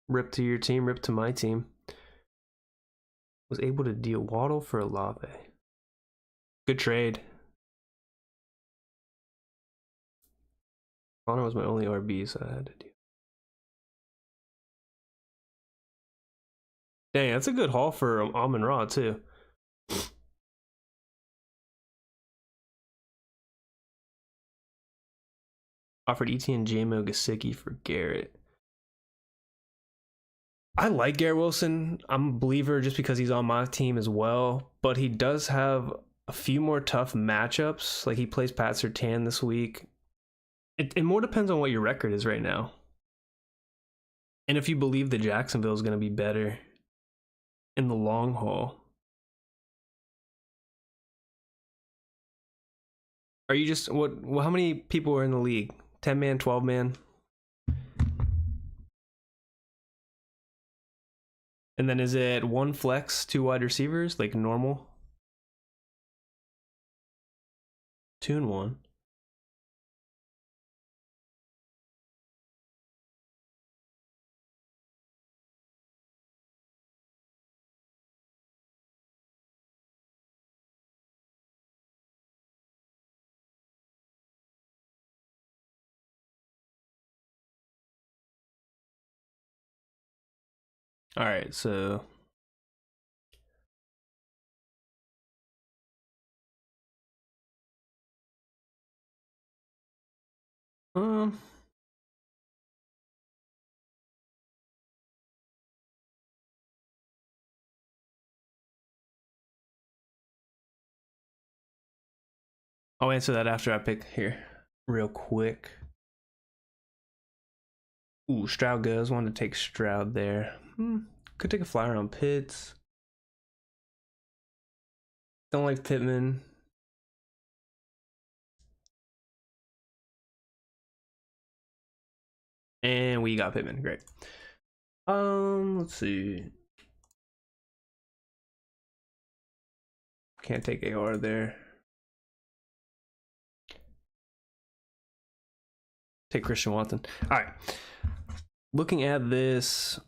Rip to your team, rip to my team. Was able to deal Waddle for Olave. Good trade. Connor was my only RB, so I had to do. Dang, that's a good haul for Amon Ra, too. Offered Etienne Jamo Gesicki for Garrett. I like Garrett Wilson. I'm a believer just because he's on my team as well, but he does have a few more tough matchups. Like he plays Pat Surtain this week. It more depends on what your record is right now. And if you believe that Jacksonville is going to be better in the long haul. Are you just how many people are in the league? 10-man, 12-man? And then is it one flex, two wide receivers, like normal? 2 and 1. All right, so I'll answer that after I pick here real quick. Ooh, Stroud goes. Wanted to take Stroud there. Could take a flyer on Pitts. Don't like Pittman. And we got Pittman. Great. Let's see. Can't take AR there. Take Christian Watson. All right. Looking at this,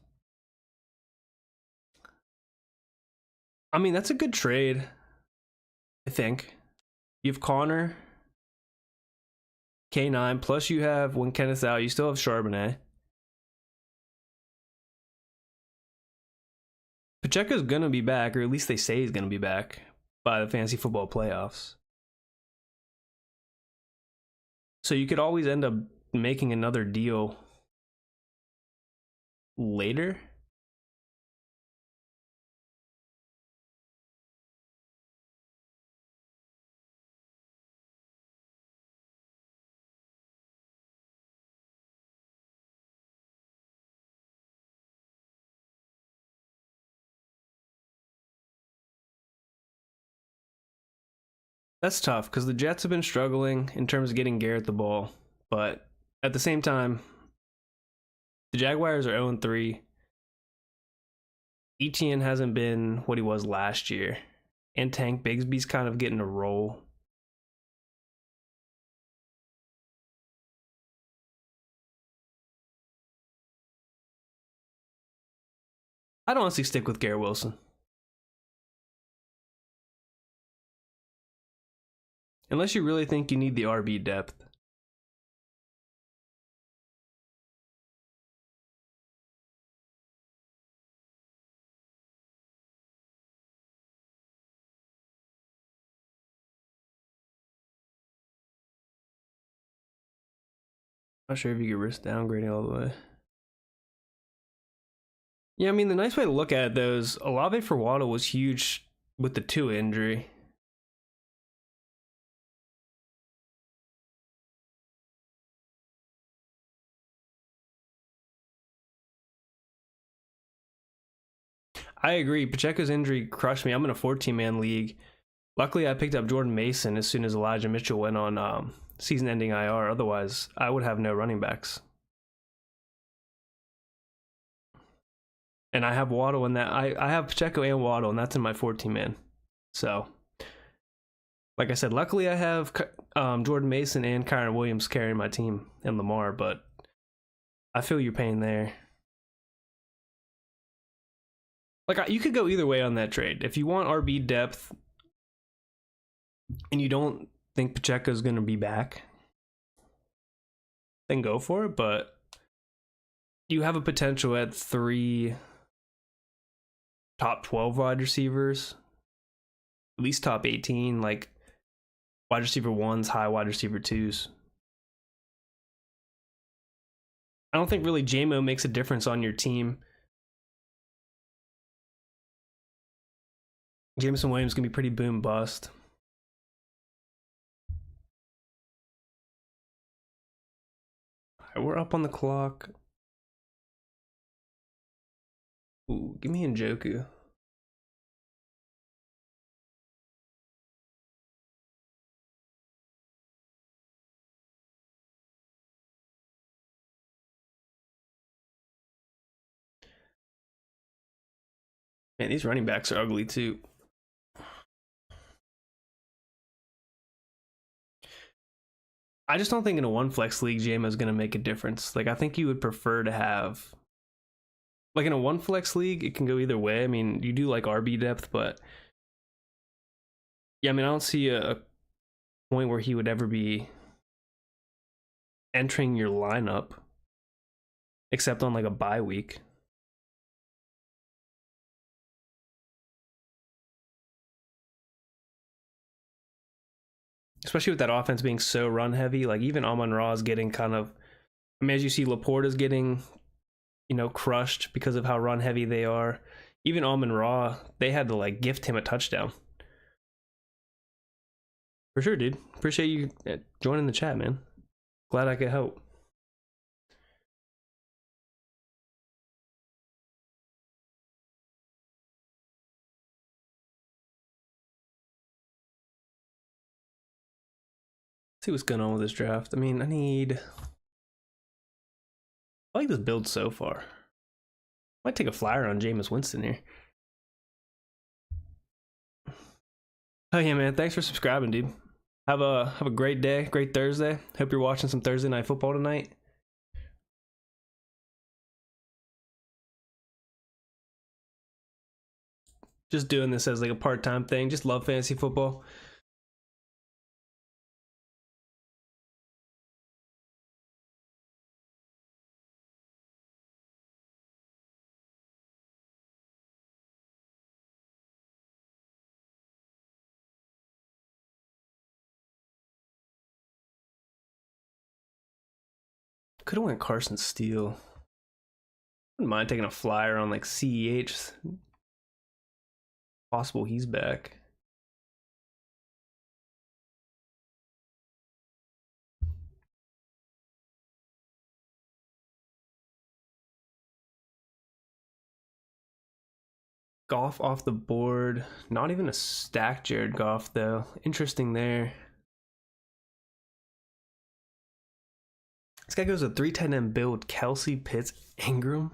I mean, that's a good trade, I think. You have Connor, K9, plus you have, when Kenneth's out, you still have Charbonnet. Pacheco's going to be back, or at least they say he's going to be back by the fantasy football playoffs. So you could always end up making another deal later. That's tough because the Jets have been struggling in terms of getting Garrett the ball. But at the same time, the Jaguars are 0-3. Etienne hasn't been what he was last year. And Tank Bigsby's kind of getting a roll. I'd honestly stick with Garrett Wilson. Unless you really think you need the RB depth. Not sure if you could risk downgrading all the way. Yeah, I mean, the nice way to look at it, though, is Olave for Waddle was huge with the Tua injury. I agree. Pacheco's injury crushed me. I'm in a 14-man league. Luckily, I picked up Jordan Mason as soon as Elijah Mitchell went on season-ending IR. Otherwise, I would have no running backs. And I have Waddle in that. I have Pacheco and Waddle, and that's in my 14-man. So, like I said, luckily I have Jordan Mason and Kyron Williams carrying my team and Lamar, but I feel your pain there. Like, you could go either way on that trade. If you want RB depth and you don't think Pacheco's going to be back, then go for it. But you have a potential at 3 top 12 wide receivers, at least top 18, like wide receiver 1s, high wide receiver 2s. I don't think really JMO makes a difference on your team. Jameson Williams can be pretty boom bust. All right, we're up on the clock. Ooh, give me Njoku. Man, these running backs are ugly too. I just don't think in a one flex league, JMO is going to make a difference. Like, I think you would prefer to have, like, in a one flex league, it can go either way. I mean, you do like RB depth, but yeah, I mean, I don't see a point where he would ever be entering your lineup except on like a bye week. Especially with that offense being so run heavy, like even Amon-Ra is getting kind of, I mean, as you see, Laporta's getting, crushed because of how run heavy they are. Even Amon-Ra, they had to like gift him a touchdown. For sure, dude. Appreciate you joining the chat, man. Glad I could help. See what's going on with this draft. I mean, I like this build so far. Might take a flyer on Jameis Winston here. Oh yeah, man. Thanks for subscribing, dude. Have a great day, great Thursday. Hope you're watching some Thursday night football tonight. Just doing this as like a part-time thing. Just love fantasy football. Could have went Carson Steele. Wouldn't mind taking a flyer on like CEH. Possible he's back. Goff off the board. Not even a stack Jared Goff though. Interesting there. This guy goes a 3-10M build. Kelsey, Pitts, Ingram.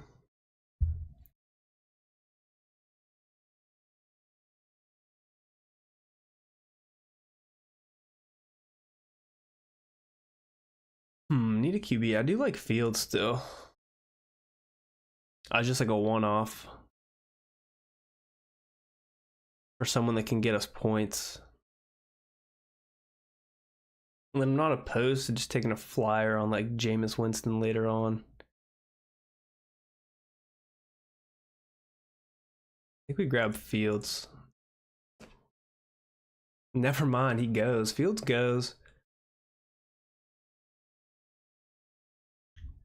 Need a QB. I do like Fields still. I was just like a one-off for someone that can get us points. And I'm not opposed to just taking a flyer on like Jameis Winston later on. I think we grab Fields. Never mind, he goes. Fields goes.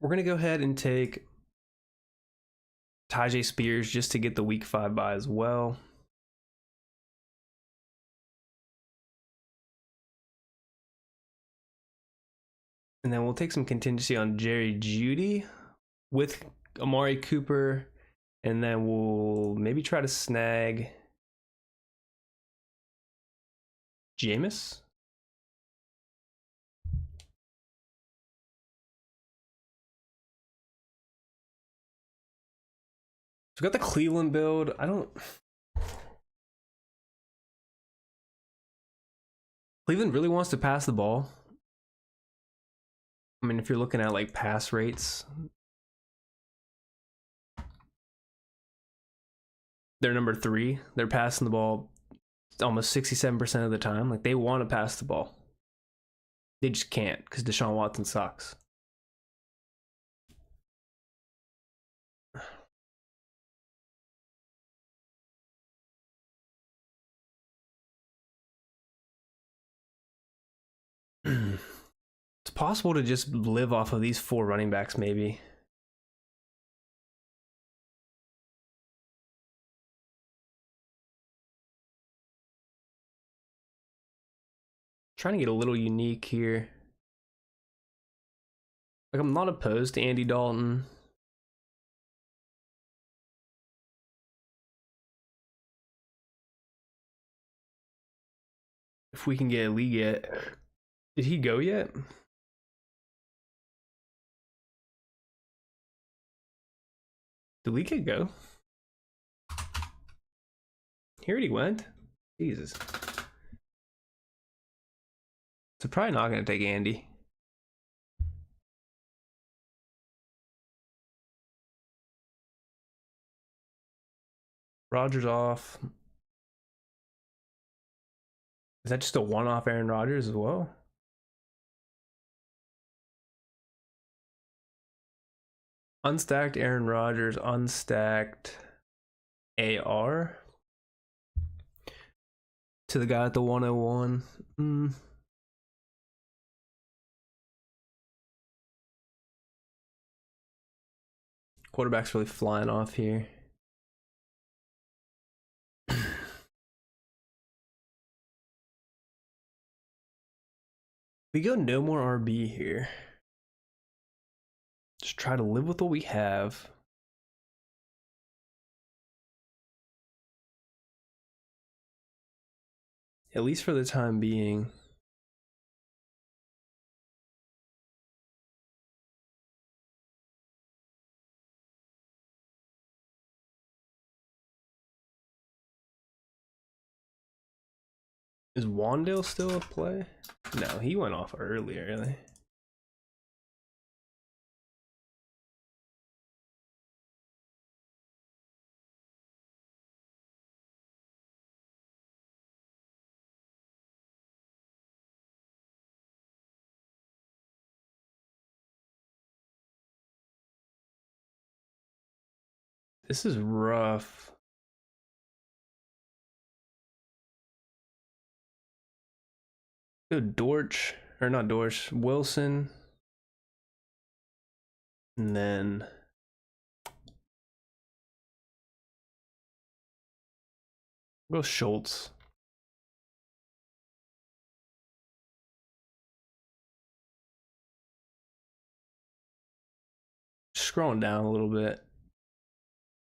We're going to go ahead and take Tyjae Spears just to get the week 5 bye as well. And then we'll take some contingency on Jerry Jeudy with Amari Cooper. And then we'll maybe try to snag Jameis. So we got the Cleveland build. Cleveland really wants to pass the ball. I mean, if you're looking at like pass rates, they're number 3. They're passing the ball almost 67% of the time. Like, they want to pass the ball. They just can't because Deshaun Watson sucks. It's possible to just live off of these 4 running backs, maybe. Trying to get a little unique here. Like, I'm not opposed to Andy Dalton. If we can get Lee yet. Did he go yet? Did Lee Kid go? He already went? Jesus. So probably not going to take Andy. Rodgers off. Is that just a one-off Aaron Rodgers as well? Unstacked Aaron Rodgers, unstacked AR. To the guy at the 101. Quarterback's really flying off here. We go no more RB here. Just try to live with what we have. At least for the time being. Is Wandale still a play? No, he went off earlier, really. This is rough. Go Dortch, or not Dortch, Wilson. And then go Schultz. Scrolling down a little bit.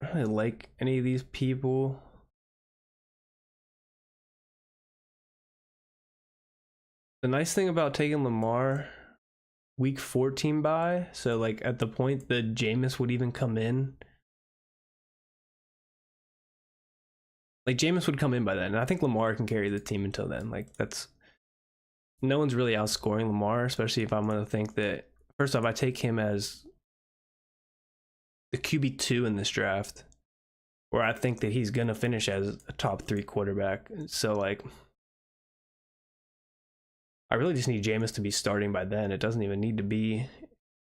I don't really like any of these people. The nice thing about taking Lamar, week 14 bye, so like at the point that Jameis would even come in, like Jameis would come in by then, and I think Lamar can carry the team until then. Like, that's, no one's really outscoring Lamar, especially if I'm going to think that, first off, I take him as the QB2 in this draft, where I think that he's going to finish as a top 3 quarterback. So like, I really just need Jameis to be starting by then. It doesn't even need to be,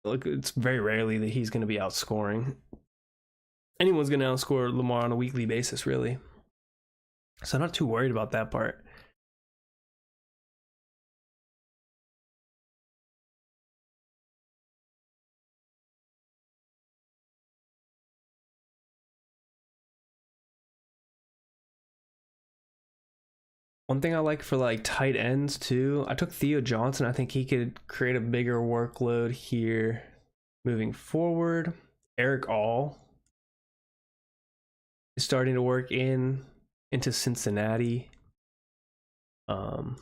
like, it's very rarely that he's going to be outscoring. Anyone's going to outscore Lamar on a weekly basis, really. So I'm not too worried about that part. One thing I like for like tight ends too, I took Theo Johnson. I think he could create a bigger workload here moving forward. Eric All is starting to work into Cincinnati. 4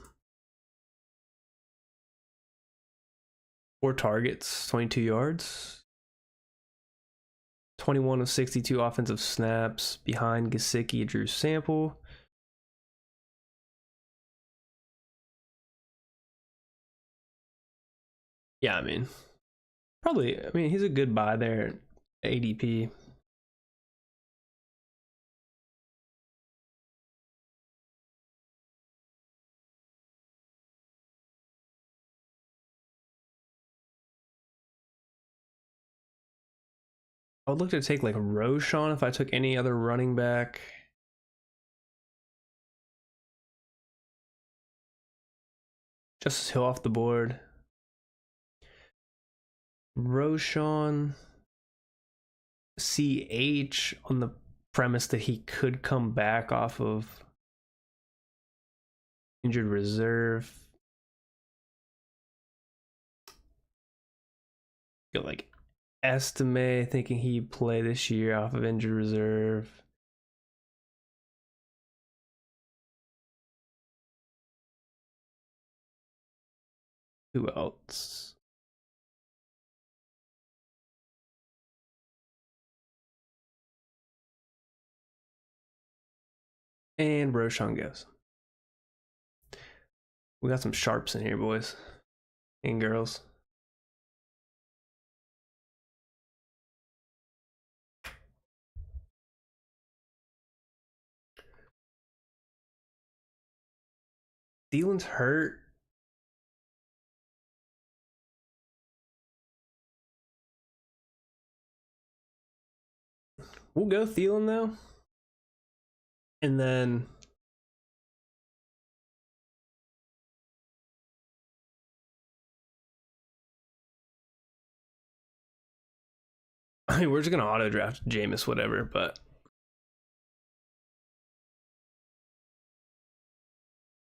targets, 22 yards. 21 of 62 offensive snaps behind Gesicki and Drew Sample. Yeah, I mean, probably. I mean, he's a good buy there, ADP. I would look to take like Roshan if I took any other running back. Justice Hill off the board. Roshan, CH on the premise that he could come back off of injured reserve. Got like Estime thinking he'd play this year off of injured reserve. Who else? And Roshan goes. We got some sharps in here, boys and girls. Thielen's hurt. We'll go Thielen though. And then I mean we're just gonna auto draft Jameis, whatever, but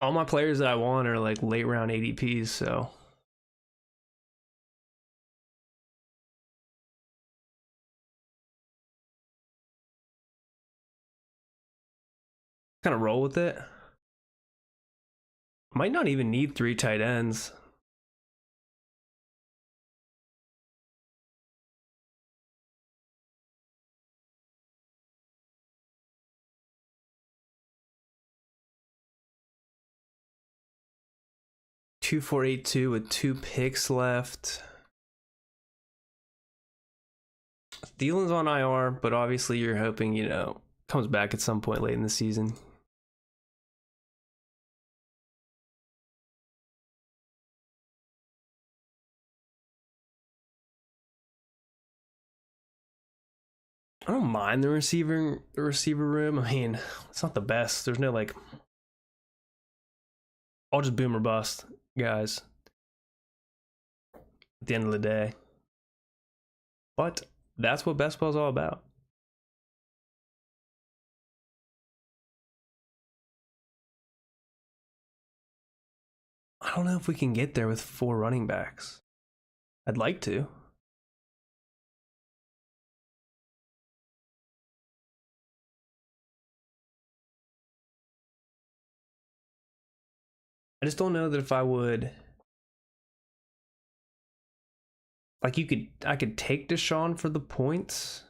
all my players that I want are like late round ADPs, so kind of roll with it. Might not even need 3 tight ends. Two, 4, 8, 2 with 2 picks left. Thielen's on IR, but obviously you're hoping, comes back at some point late in the season. I don't mind the receiver room. I mean, it's not the best. There's no like all just boom or bust, guys. At the end of the day. But that's what best ball's all about. I don't know if we can get there with 4 running backs. I'd like to. I just don't know that if I would like I could take Deshaun for the points.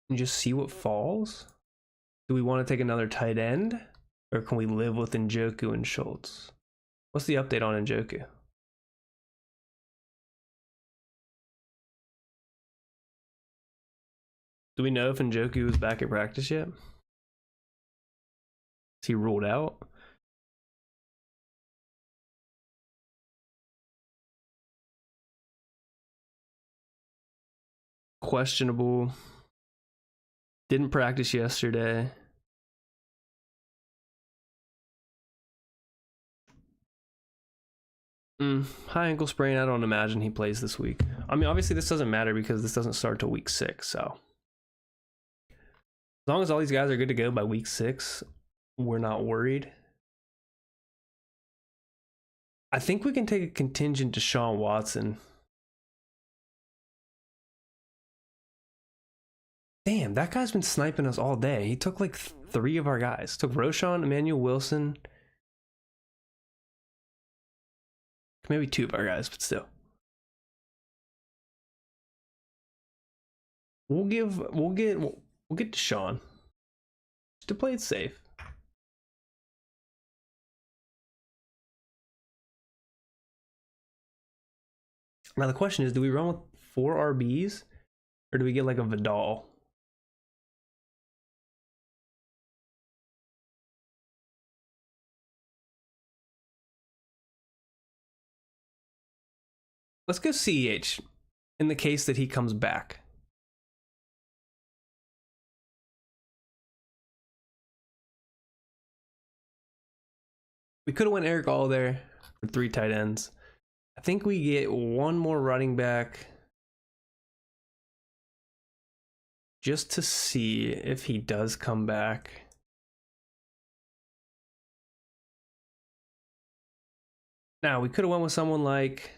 And just see what falls. Do we want to take another tight end? Or can we live with Njoku and Schultz? What's the update on Njoku? Do we know if Njoku is back at practice yet? Is he ruled out? Questionable. Didn't practice yesterday. High ankle sprain. I don't imagine he plays this week. I mean, obviously this doesn't matter because this doesn't start till week 6. So as long as all these guys are good to go by week 6, we're not worried. I think we can take a contingent to Deshaun Watson. Damn, that guy's been sniping us all day. He took like 3 of our guys. Took Roshan, Emmanuel Wilson. Maybe 2 of our guys, but still. We'll get Deshaun. Just to play it safe. Now the question is, do we run with 4 RBs or do we get like a Vidal? Let's go CEH in the case that he comes back. We could have went Eric All there for 3 tight ends. I think we get one more running back just to see if he does come back. Now, we could have went with someone like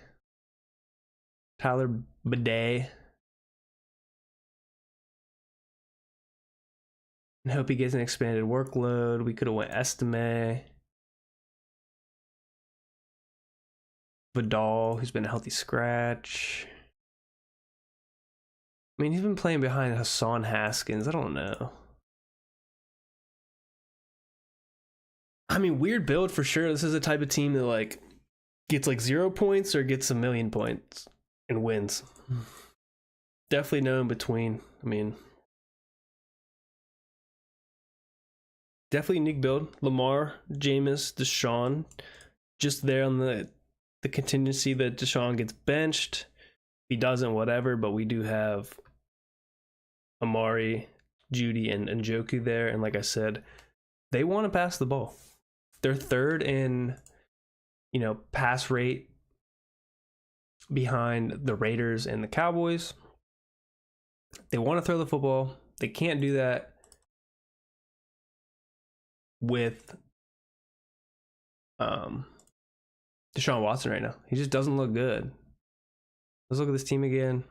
Tyler Bidet and hope he gets an expanded workload. We could have went Estime, Vidal, who's been a healthy scratch. I mean, he's been playing behind Hassan Haskins. I don't know. I mean, weird build for sure. This is a type of team that like gets like 0 points or gets 1,000,000 points and wins. Definitely no in between. I mean, definitely unique build. Lamar, Jameis, Deshaun, just there on the contingency that Deshaun gets benched. He doesn't, whatever, but we do have Amari, Judy, and Njoku there. And like I said, they want to pass the ball. They're third in, pass rate behind the Raiders and the Cowboys. They want to throw the football. They can't do that with Deshaun Watson right now. He just doesn't look good. Let's look at this team again.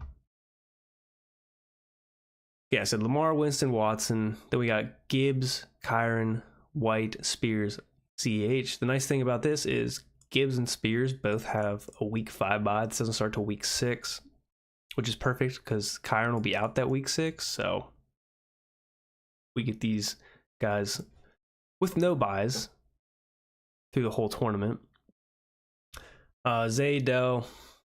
Yeah, I said Lamar, Winston, Watson. Then we got Gibbs, Kyron, White, Spears, CEH. The nice thing about this is Gibbs and Spears both have a week 5 bye. This doesn't start till week 6, which is perfect because Kyron will be out that week 6. So we get these guys with no buys through the whole tournament. Zay, Dell,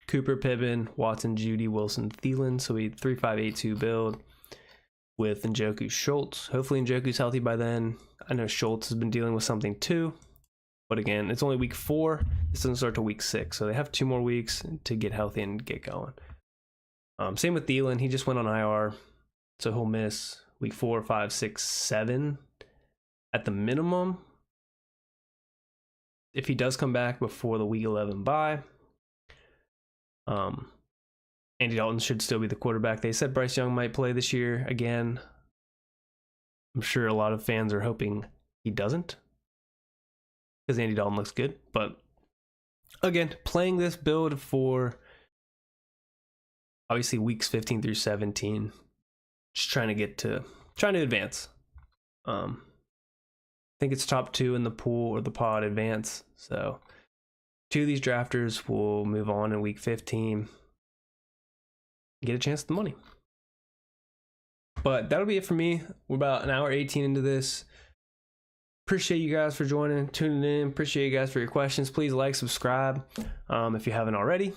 Cooper, Pittman, Watson, Judy, Wilson, Thielen. So we 3-5-8-2 build with Njoku, Schultz. Hopefully Njoku's healthy by then. I know Schultz has been dealing with something too. But again, it's only week 4. This doesn't start till week 6. So they have 2 more weeks to get healthy and get going. Same with Thielen. He just went on IR. So he'll miss week 4, 5, 6, 7 at the minimum. If he does come back before the week 11 bye. Andy Dalton should still be the quarterback. They said Bryce Young might play this year again. I'm sure a lot of fans are hoping he doesn't, because Andy Dalton looks good. But again, playing this build for obviously weeks 15 through 17, just trying to advance. I think it's top 2 in the pool or the pod advance. So 2 of these drafters will move on in week 15, get a chance at the money. But that'll be it for me. We're about an hour 18 into this. Appreciate you guys for joining, tuning in. Appreciate you guys for your questions. Please like, subscribe if you haven't already.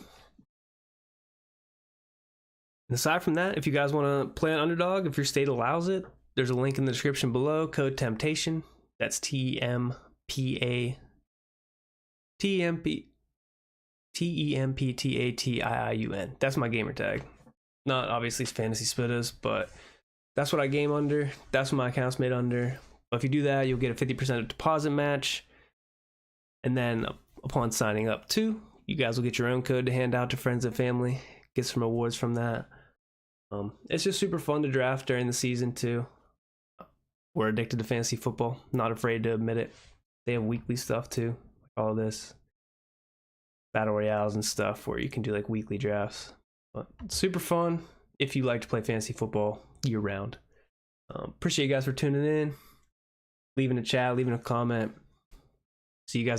And aside from that, if you guys want to play on Underdog, if your state allows it, there's a link in the description below. Code TEMPTATION. That's TEMPTATION. That's my gamer tag. Not obviously Fantasy Spitters, but that's what I game under. That's what my account's made under. But if you do that, you'll get a 50% deposit match. And then upon signing up too, you guys will get your own code to hand out to friends and family. Get some rewards from that. It's just super fun to draft during the season too. We're addicted to fantasy football. Not afraid to admit it. They have weekly stuff too. Like all this. Battle Royales and stuff where you can do like weekly drafts. But it's super fun if you like to play fantasy football year round. Appreciate you guys for tuning in, leaving a chat, leaving a comment. See you guys.